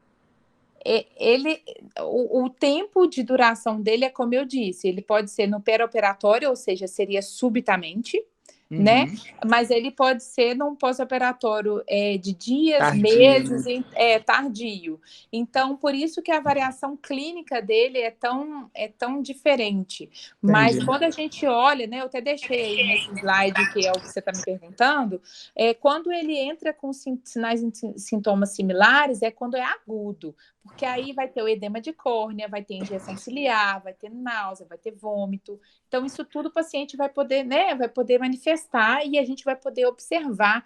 O tempo de duração dele é como eu disse, ele pode ser no perioperatório, ou seja, seria subitamente, né? Mas ele pode ser num pós-operatório de dias, tardio, meses, tardio. Então, por isso que a variação clínica dele é tão diferente. Mas entendi. Quando a gente olha, né? Eu até deixei aí nesse slide, que é o que você está me perguntando, quando ele entra com sinais e sintomas similares, é quando é agudo. Porque aí vai ter o edema de córnea, vai ter injeção ciliar, vai ter náusea, vai ter vômito. Então, isso tudo o paciente vai poder, né? Vai poder manifestar e a gente vai poder observar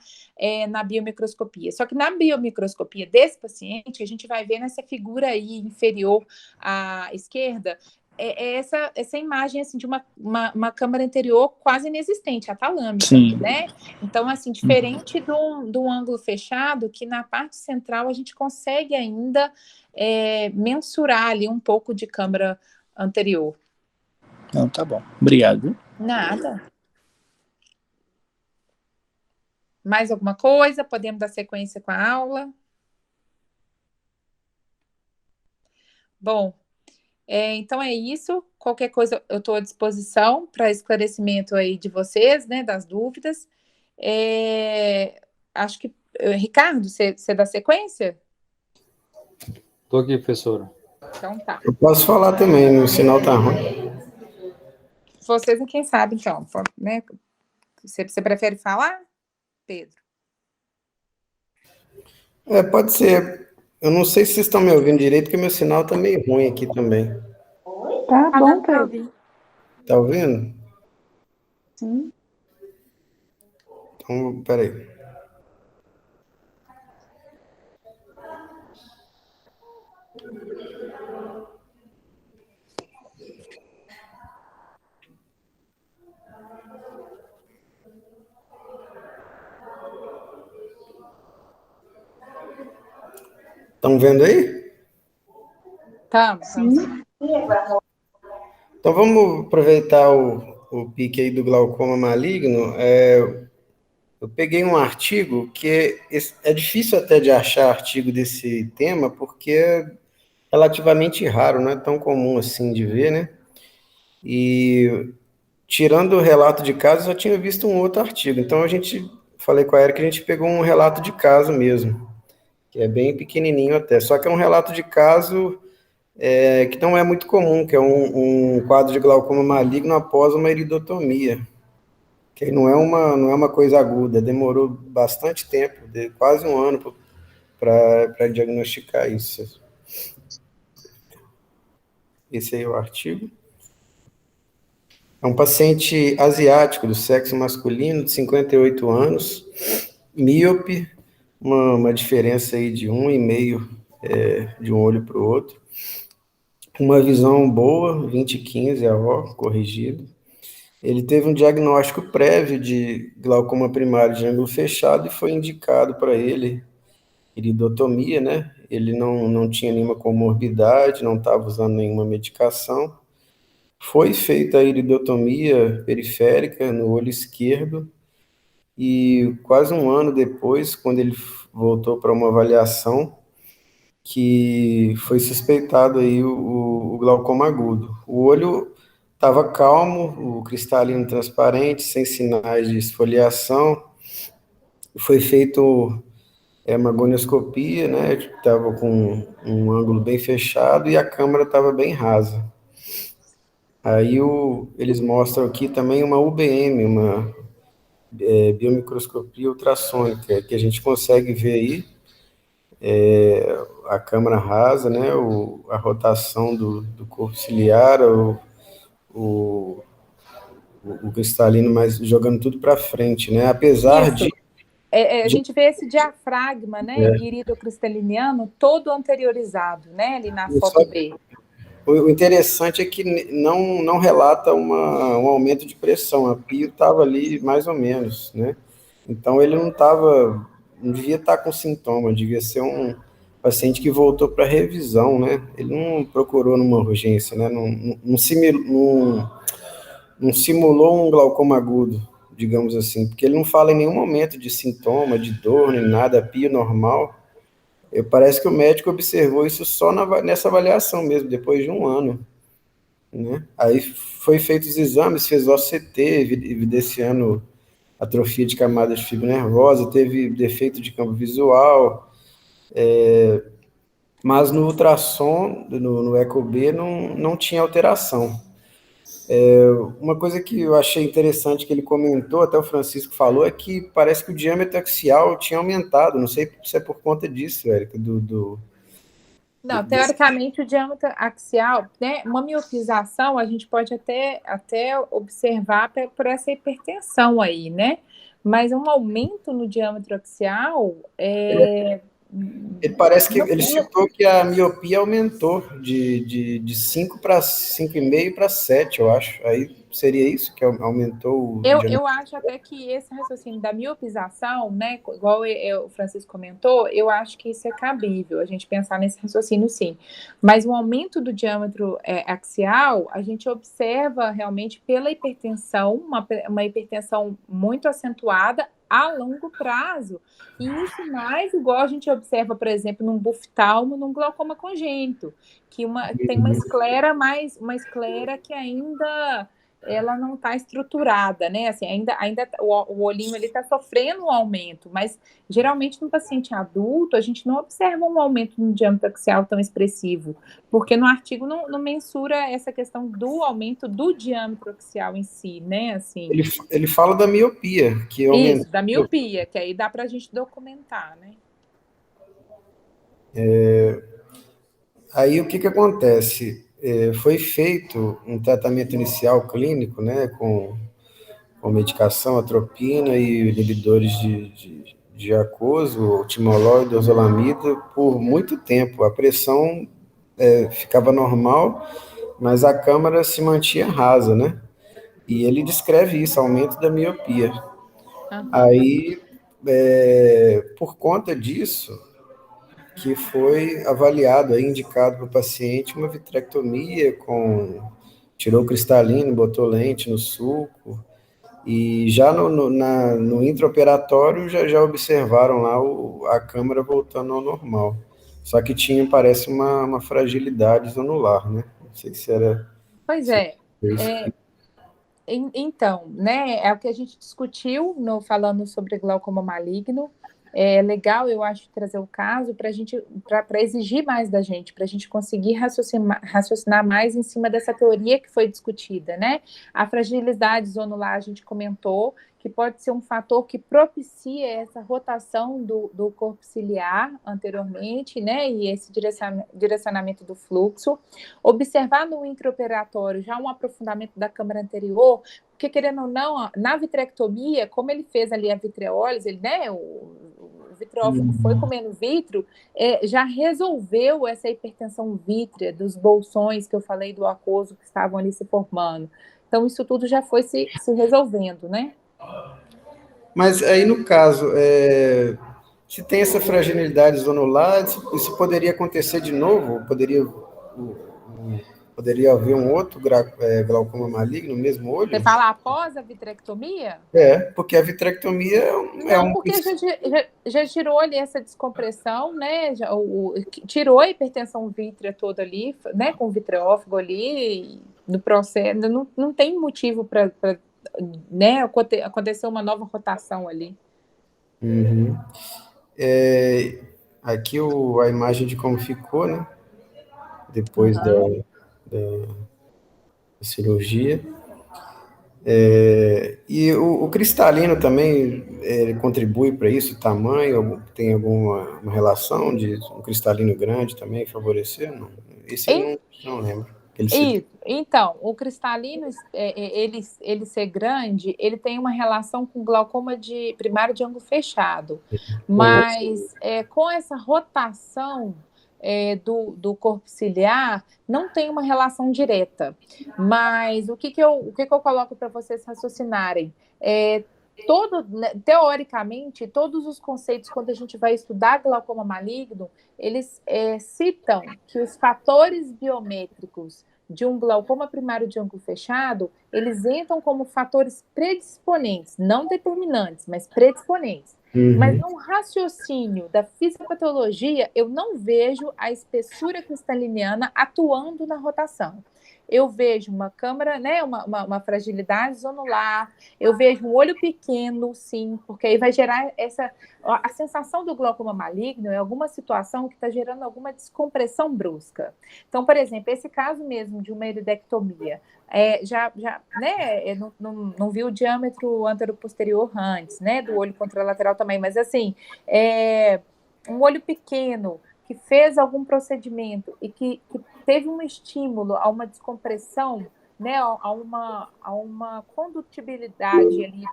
na biomicroscopia. Só que na biomicroscopia desse paciente, a gente vai ver nessa figura aí inferior à esquerda, essa imagem assim, de uma câmara anterior quase inexistente, atalâmica, sim, né? Então, assim, diferente do ângulo fechado, que na parte central a gente consegue ainda mensurar ali um pouco de câmara anterior. Não, tá bom. Obrigado. Nada. Mais alguma coisa? Podemos dar sequência com a aula? Bom, então é isso. Qualquer coisa eu estou à disposição para esclarecimento aí de vocês, né, das dúvidas. Acho que, Ricardo, você dá sequência? Estou aqui, professora. Então tá. Eu posso falar também, o sinal tá ruim. Vocês é quem sabe, então, né? Você prefere falar, Pedro? Pode ser. Eu não sei se vocês estão me ouvindo direito, porque meu sinal tá meio ruim aqui também. Tá bom, Pedro. Tá ouvindo? Sim. Então, peraí. Estão vendo aí? Estamos. Então vamos aproveitar o pique aí do glaucoma maligno. Eu peguei um artigo que é difícil até de achar artigo desse tema, porque é relativamente raro, não é tão comum assim de ver, né? E tirando o relato de caso, eu já tinha visto um outro artigo. Então falei com a Erika, a gente pegou um relato de caso mesmo, que é bem pequenininho até. Só que é um relato de caso que não é muito comum, que é um quadro de glaucoma maligno após uma iridotomia, que não é uma coisa aguda. Demorou bastante tempo, quase um ano para diagnosticar isso. Esse aí é o artigo. É um paciente asiático, do sexo masculino, de 58 anos, míope, uma diferença aí de 1,5 de um olho para o outro. Uma visão boa, 20/15, AO, corrigido. Ele teve um diagnóstico prévio de glaucoma primário de ângulo fechado e foi indicado para ele iridotomia, né? Ele não tinha nenhuma comorbidade, não estava usando nenhuma medicação. Foi feita a iridotomia periférica no olho esquerdo e quase um ano depois, quando ele voltou para uma avaliação, que foi suspeitado aí o glaucoma agudo. O olho estava calmo, o cristalino transparente, sem sinais de esfoliação. Foi feito uma gonioscopia, né? Estava com um ângulo bem fechado e a câmara estava bem rasa. Aí eles mostram aqui também uma UBM, uma biomicroscopia ultrassônica, que a gente consegue ver aí a câmara rasa, né, a rotação do corpo ciliar, o, o cristalino, mas jogando tudo para frente, né? Apesar Isso. A gente vê esse diafragma, né, iridocristaliniano, todo anteriorizado, né, ali na foto B. O interessante é que não relata um aumento de pressão, a pio estava ali mais ou menos, né? Então ele não devia estar com sintoma, devia ser um paciente que voltou para revisão, né? Ele não procurou numa urgência, né? Não simulou um glaucoma agudo, digamos assim, porque ele não fala em nenhum momento de sintoma, de dor, nem nada, pio normal. Parece que o médico observou isso só nessa avaliação mesmo, depois de um ano, né? Aí foi feito os exames, fez OCT, evidenciando atrofia de camadas de fibra nervosa, teve defeito de campo visual, mas no ultrassom, no EcoB, não tinha alteração. Uma coisa que eu achei interessante que ele comentou, até o Francisco falou, é que parece que o diâmetro axial tinha aumentado, não sei se é por conta disso, Érica, Não, teoricamente o diâmetro axial, né, uma miopização a gente pode até observar por essa hipertensão aí, né? Mas um aumento no diâmetro axial Ele parece que ele citou que a miopia aumentou de 5 para 5,5 para 7, eu acho. Aí seria isso que aumentou o diâmetro? Eu acho até que esse raciocínio da miopização, né, igual o Francisco comentou, eu acho que isso é cabível, a gente pensar nesse raciocínio sim. Mas o aumento do diâmetro axial, a gente observa realmente pela hipertensão, uma hipertensão muito acentuada a longo prazo. E isso mais igual a gente observa, por exemplo, num buftalmo, num glaucoma congênito, que tem uma esclera que ainda ela não está estruturada, né? Assim, ainda o olhinho ele está sofrendo um aumento, mas geralmente no paciente adulto a gente não observa um aumento no diâmetro axial tão expressivo, porque no artigo não mensura essa questão do aumento do diâmetro axial em si, né? Assim. Ele fala da miopia, que aumentou. Isso, da miopia, que aí dá para a gente documentar, né? Aí o que acontece? Foi feito um tratamento inicial clínico, né, com medicação, atropina e inibidores de aquoso, timolol e dorzolamida por muito tempo. A pressão ficava normal, mas a câmara se mantinha rasa, né? E ele descreve isso, aumento da miopia. Uhum. Aí, por conta disso, que foi avaliado, aí, indicado para o paciente uma vitrectomia tirou o cristalino, botou lente no sulco, e já no intraoperatório já observaram lá a câmara voltando ao normal. Só que tinha, parece, uma fragilidade zonular, né? Não sei se era... Pois é. Então, né, é o que a gente discutiu falando sobre glaucoma maligno. É legal, eu acho, trazer o caso para exigir mais da gente, para a gente conseguir raciocinar mais em cima dessa teoria que foi discutida, né? A fragilidade zonular, a gente comentou, que pode ser um fator que propicia essa rotação do corpo ciliar anteriormente, né? E esse direcionamento do fluxo. Observar no intraoperatório já um aprofundamento da câmara anterior, porque, querendo ou não, na vitrectomia, como ele fez ali a vitreólise, ele, né, o vitreófago foi comendo vítreo, já resolveu essa hipertensão vítrea dos bolsões que eu falei do aquoso que estavam ali se formando. Então, isso tudo já foi se resolvendo, né? Mas aí, no caso, se tem essa fragilidade zonular, isso poderia acontecer de novo? Poderia haver um outro glaucoma maligno no mesmo olho? Você fala após a vitrectomia? Porque a vitrectomia Não, porque já tirou ali essa descompressão, né? Tirou a hipertensão vítrea toda ali, né? Com o vitreófago ali, no processo, não tem motivo para né, acontecer uma nova rotação ali. Uhum. Aqui a imagem de como ficou, né? Depois da cirurgia. E o cristalino também ele contribui para isso, o tamanho, tem alguma uma relação de um cristalino grande também favorecer? Não. Esse eu não lembro. Isso. Então, o cristalino, ele ser grande, ele tem uma relação com glaucoma primário de ângulo fechado. Mas com essa rotação do corpo ciliar, não tem uma relação direta. Mas o que eu coloco para vocês raciocinarem? Teoricamente, todos os conceitos, quando a gente vai estudar glaucoma maligno, eles citam que os fatores biométricos de um glaucoma primário de ângulo fechado, eles entram como fatores predisponentes, não determinantes, mas predisponentes. Mas no raciocínio da fisiopatologia, eu não vejo a espessura cristaliniana atuando na rotação. Eu vejo uma câmara, né, uma fragilidade zonular, eu vejo um olho pequeno, sim, porque aí vai gerar a sensação do glaucoma maligno é alguma situação que está gerando alguma descompressão brusca. Então, por exemplo, esse caso mesmo de uma iridectomia, né, não vi o diâmetro anteroposterior antes, né, do olho contralateral também, mas assim, um olho pequeno que fez algum procedimento e que teve um estímulo a uma descompressão, né, a uma condutibilidade ali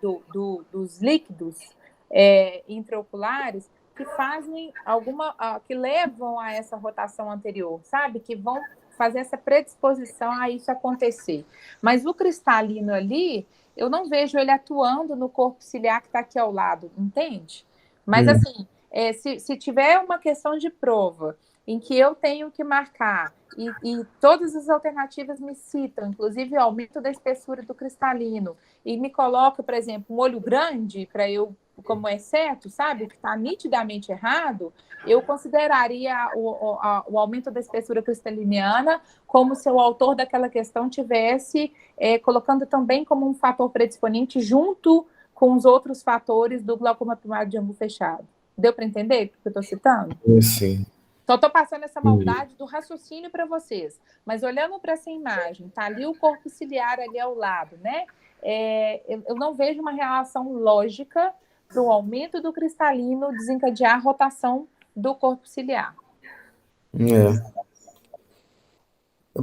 dos líquidos intraoculares que fazem que levam a essa rotação anterior, sabe? Que vão fazer essa predisposição a isso acontecer. Mas o cristalino ali, eu não vejo ele atuando no corpo ciliar que está aqui ao lado, entende? Mas assim, se tiver uma questão de prova em que eu tenho que marcar e todas as alternativas me citam, inclusive o aumento da espessura do cristalino, e me coloca, por exemplo, um olho grande para eu, como exceto, sabe, que está nitidamente errado, eu consideraria o aumento da espessura cristaliniana como se o autor daquela questão tivesse colocando também como um fator predisponente junto com os outros fatores do glaucoma primário de ângulo fechado. Deu para entender o que eu estou citando? Sim. Então, estou passando essa maldade do raciocínio para vocês. Mas olhando para essa imagem, tá ali o corpo ciliar ali ao lado, né? Eu não vejo uma relação lógica para o aumento do cristalino desencadear a rotação do corpo ciliar.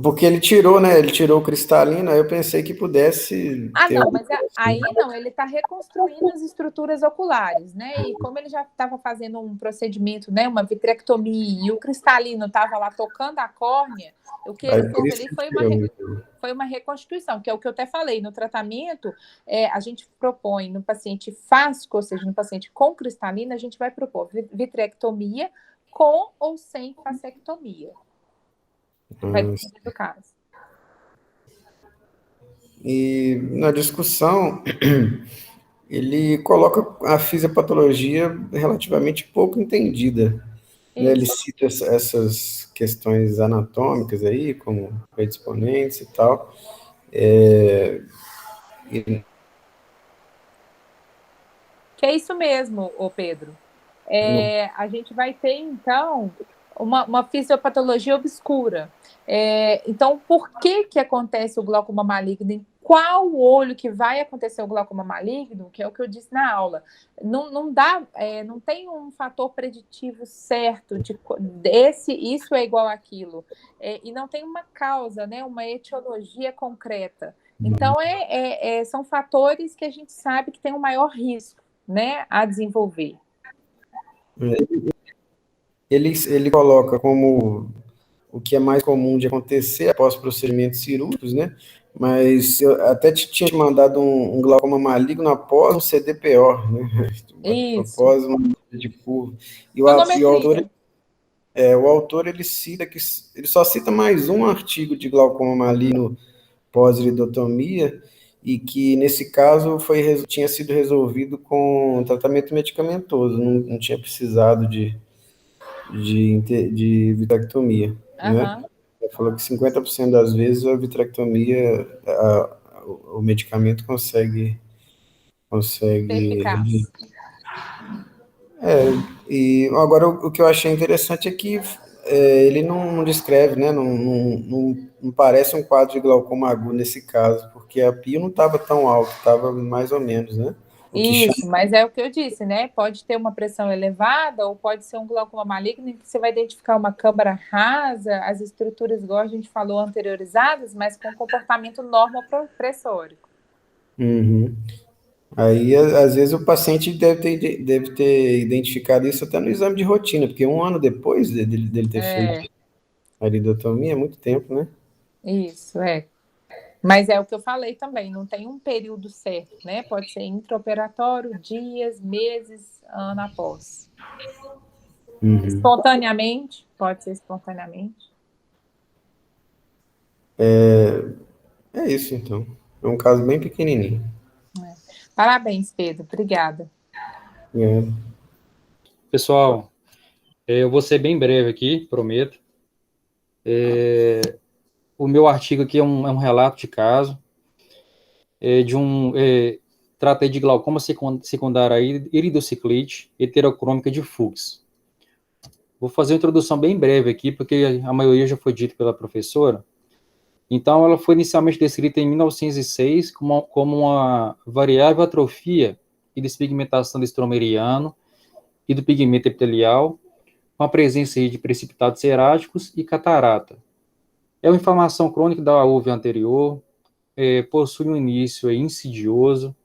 Porque ele tirou, né? Ele tirou o cristalino, aí eu pensei que pudesse. Não, mas aí não, ele está reconstruindo as estruturas oculares, né? E como ele já estava fazendo um procedimento, né? Uma vitrectomia, e o cristalino estava lá tocando a córnea, o que ele fez ali foi uma reconstituição, que é o que eu até falei. No tratamento, a gente propõe no paciente fásico, ou seja, no paciente com cristalina, a gente vai propor vitrectomia com ou sem fasectomia. Vai depender do caso. E na discussão, ele coloca a fisiopatologia relativamente pouco entendida. Né? Ele cita essas questões anatômicas aí, como predisponentes e tal. Que é isso mesmo, ô Pedro. A gente vai ter, então, uma fisiopatologia obscura. Então, por que acontece o glaucoma maligno? Em qual olho que vai acontecer o glaucoma maligno? Que é o que eu disse na aula. Não tem um fator preditivo certo de isso é igual àquilo. E não tem uma causa, né, uma etiologia concreta. Então, são fatores que a gente sabe que tem um maior risco, né, a desenvolver. Ele coloca como o que é mais comum de acontecer após procedimentos cirúrgicos, né? Mas eu até tinha mandado um glaucoma maligno após um CDPO, né? Isso. Após uma de curva. E o autor ele cita que ele só cita mais um artigo de glaucoma maligno pós-iridotomia e que nesse caso tinha sido resolvido com tratamento medicamentoso, não tinha precisado de vitrectomia, né? Ele falou que 50% das vezes a vitrectomia, o medicamento consegue eficaz. E agora o que eu achei interessante é que ele não descreve, né? Não parece um quadro de glaucoma agudo nesse caso, porque a pio não estava tão alto, estava mais ou menos, né? O que chama... Isso, mas é o que eu disse, né? Pode ter uma pressão elevada ou pode ser um glaucoma maligno em que você vai identificar uma câmara rasa, as estruturas, igual a gente falou, anteriorizadas, mas com comportamento normopressórico. Uhum. Aí, às vezes, o paciente deve ter identificado isso até no exame de rotina, porque um ano depois dele ter feito a iridotomia, é muito tempo, né? Isso, é. Mas é o que eu falei também, não tem um período certo, né? Pode ser intraoperatório, dias, meses, ano após. Espontaneamente, pode ser espontaneamente. É isso, então. É um caso bem pequenininho. Parabéns, Pedro. Obrigada. É. Pessoal, eu vou ser bem breve aqui, prometo. O meu artigo aqui é um relato de caso tratei de glaucoma secundária iridociclite heterocrômica de Fuchs. Vou fazer uma introdução bem breve aqui, porque a maioria já foi dito pela professora. Então, ela foi inicialmente descrita em 1906 como uma variável atrofia e despigmentação do estromeriano e do pigmento epitelial, com a presença aí de precipitados ceráticos e catarata. É uma inflamação crônica da úvea anterior, possui um início insidioso,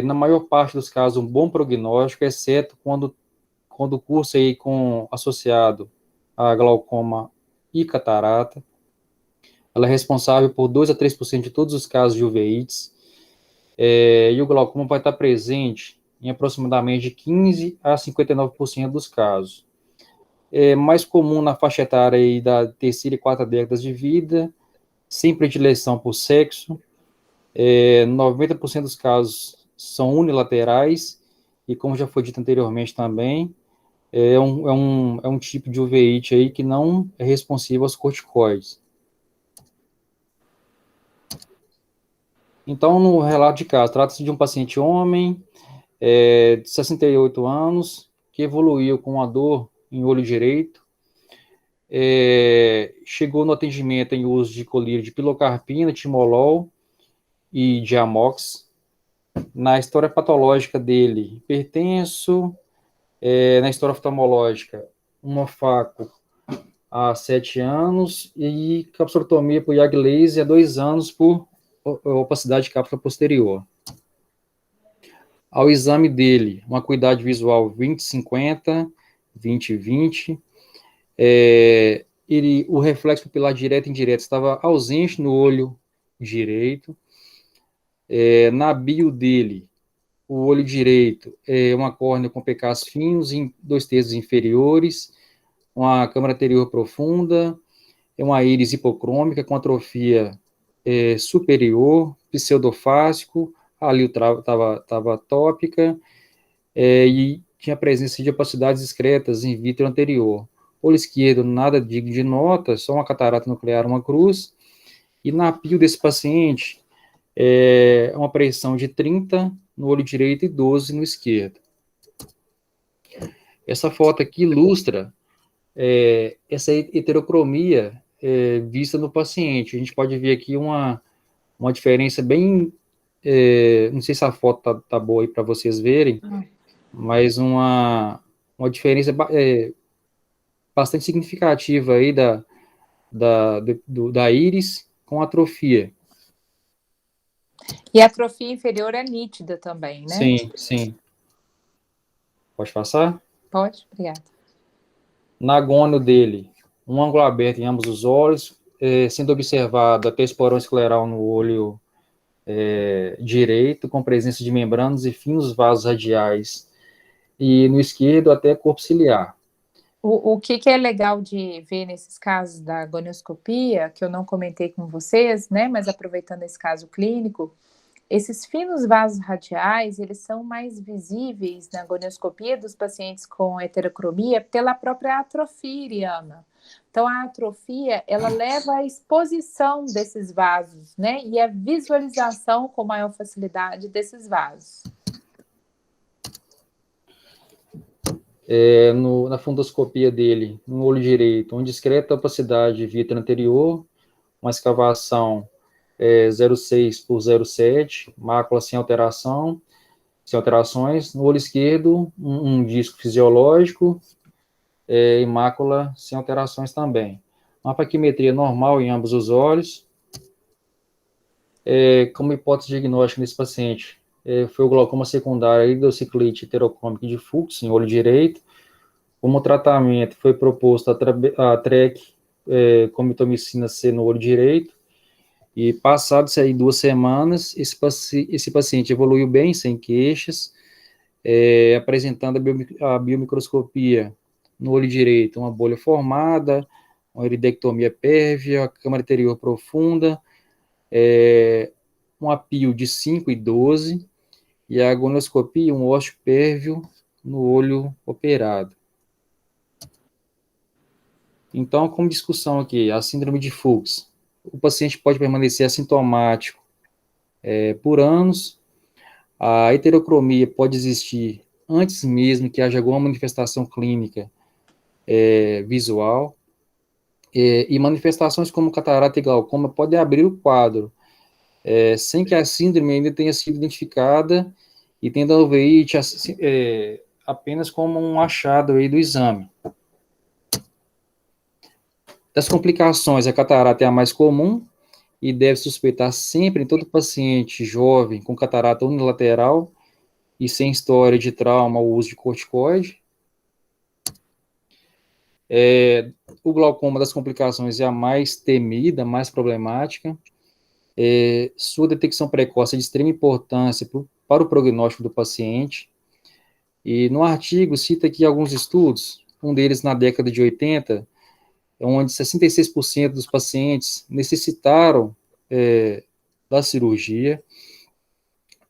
na maior parte dos casos um bom prognóstico, exceto quando o curso aí associado a glaucoma e catarata. Ela é responsável por 2 a 3% de todos os casos de uveites, e o glaucoma vai estar presente em aproximadamente 15 a 59% dos casos. É mais comum na faixa etária aí da terceira e quarta décadas de vida, sem predileção por sexo. 90% dos casos são unilaterais, e como já foi dito anteriormente também, é um tipo de uveíte aí que não é responsivo aos corticoides. Então, no relato de caso, trata-se de um paciente homem, de 68 anos, que evoluiu com a dor em olho direito, chegou no atendimento em uso de colírio de pilocarpina, timolol e diamox. Na história patológica dele, hipertenso, na história oftalmológica, uma FACO há 7 anos e capsulotomia por YAG laser há 2 anos por opacidade de cápsula posterior. Ao exame dele, uma acuidade visual 20/50, 20/20, o reflexo pupilar direto e indireto estava ausente no olho direito. Na bio dele, o olho direito é uma córnea com PKs finos em 2 terços inferiores, uma câmara anterior profunda, uma íris hipocrômica com atrofia superior, pseudofásico, ali estava tópica, e tinha presença de opacidades discretas in vitro anterior. Olho esquerdo, nada digno de nota, só uma catarata nuclear, uma cruz, e na pio desse paciente, uma pressão de 30 no olho direito e 12 no esquerdo. Essa foto aqui ilustra essa heterocromia vista no paciente. A gente pode ver aqui uma diferença bem... não sei se a foto tá boa aí para vocês verem, mas uma diferença bastante significativa aí da íris com atrofia. E a atrofia inferior é nítida também, né? Sim, sim. Pode passar? Pode, obrigada. Na gônio dele, um ângulo aberto em ambos os olhos, sendo observado a tesporão escleral no olho direito, com presença de membranas e finos vasos radiais, e no esquerdo até corpo ciliar. O que é legal de ver nesses casos da gonioscopia, que eu não comentei com vocês, né, mas aproveitando esse caso clínico, esses finos vasos radiais, eles são mais visíveis na gonioscopia dos pacientes com heterocromia pela própria atrofia iriana. Então, a atrofia, ela leva à exposição desses vasos, né, e a visualização com maior facilidade desses vasos. Na fundoscopia dele, no olho direito, uma discreta opacidade de vítreo anterior, uma escavação 0,6 por 0,7, mácula sem alterações. No olho esquerdo, um disco fisiológico e mácula sem alterações também. Uma paquimetria normal em ambos os olhos. Como hipótese diagnóstica nesse paciente, foi o glaucoma secundário iridociclite heterocrômico de Fuchs, em olho direito. Como tratamento, foi proposto a TREC com mitomicina C no olho direito. E passados aí 2 semanas, esse paciente evoluiu bem, sem queixas, apresentando a biomicroscopia no olho direito, uma bolha formada, uma iridectomia pérvia, câmara anterior profunda, um apio de 5 e 12, e a agonoscopia, um ósseo pérvio no olho operado. Então, como discussão aqui, a síndrome de Fuchs, o paciente pode permanecer assintomático por anos, a heterocromia pode existir antes mesmo que haja alguma manifestação clínica visual, e manifestações como catarata e glaucoma podem abrir o quadro, sem que a síndrome ainda tenha sido identificada e tendo a uveíte apenas como um achado aí do exame. Das complicações, a catarata é a mais comum e deve suspeitar sempre em todo paciente jovem com catarata unilateral e sem história de trauma ou uso de corticoide. O glaucoma das complicações é a mais temida, mais problemática. Sua detecção precoce é de extrema importância para o prognóstico do paciente. E no artigo cita aqui alguns estudos, um deles na década de 80, onde 66% dos pacientes necessitaram da cirurgia.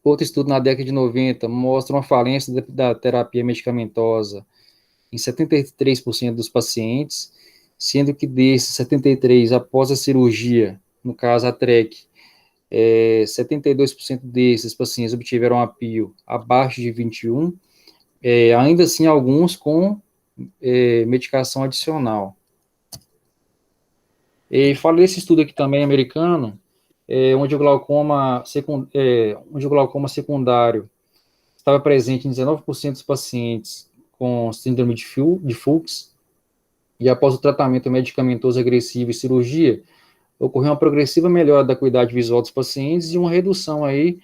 Outro estudo na década de 90 mostra uma falência da terapia medicamentosa em 73% dos pacientes, sendo que desses 73, após a cirurgia, no caso a TREC, 72% desses pacientes obtiveram apio abaixo de 21, ainda assim alguns com medicação adicional. E falei esse estudo aqui também americano, onde o glaucoma secundário estava presente em 19% dos pacientes com síndrome de Fuchs, e após o tratamento medicamentoso agressivo e cirurgia, ocorreu uma progressiva melhora da acuidade visual dos pacientes e uma redução aí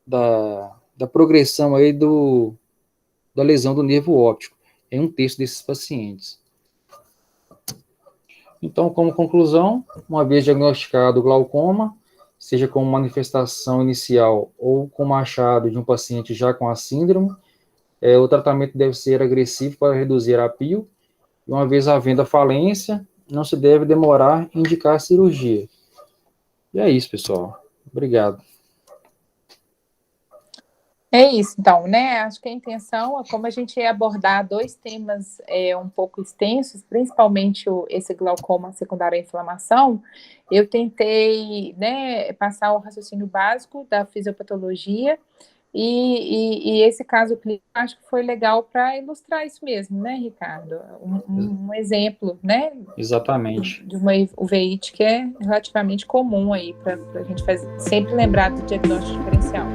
da progressão aí da lesão do nervo óptico em 1/3 desses pacientes. Então, como conclusão, uma vez diagnosticado o glaucoma, seja como manifestação inicial ou como achado de um paciente já com a síndrome, o tratamento deve ser agressivo para reduzir a apio, e uma vez havendo a falência, não se deve demorar em indicar a cirurgia. E é isso, pessoal. Obrigado. É isso, então, né? Acho que a intenção é como a gente ia abordar 2 temas um pouco extensos, principalmente esse glaucoma secundário à inflamação. Eu tentei, né, passar o raciocínio básico da fisiopatologia e esse caso clínico acho que foi legal para ilustrar isso mesmo, né, Ricardo? Um exemplo, né? Exatamente. De uma uveíte que é relativamente comum aí para a gente sempre lembrar do diagnóstico diferencial.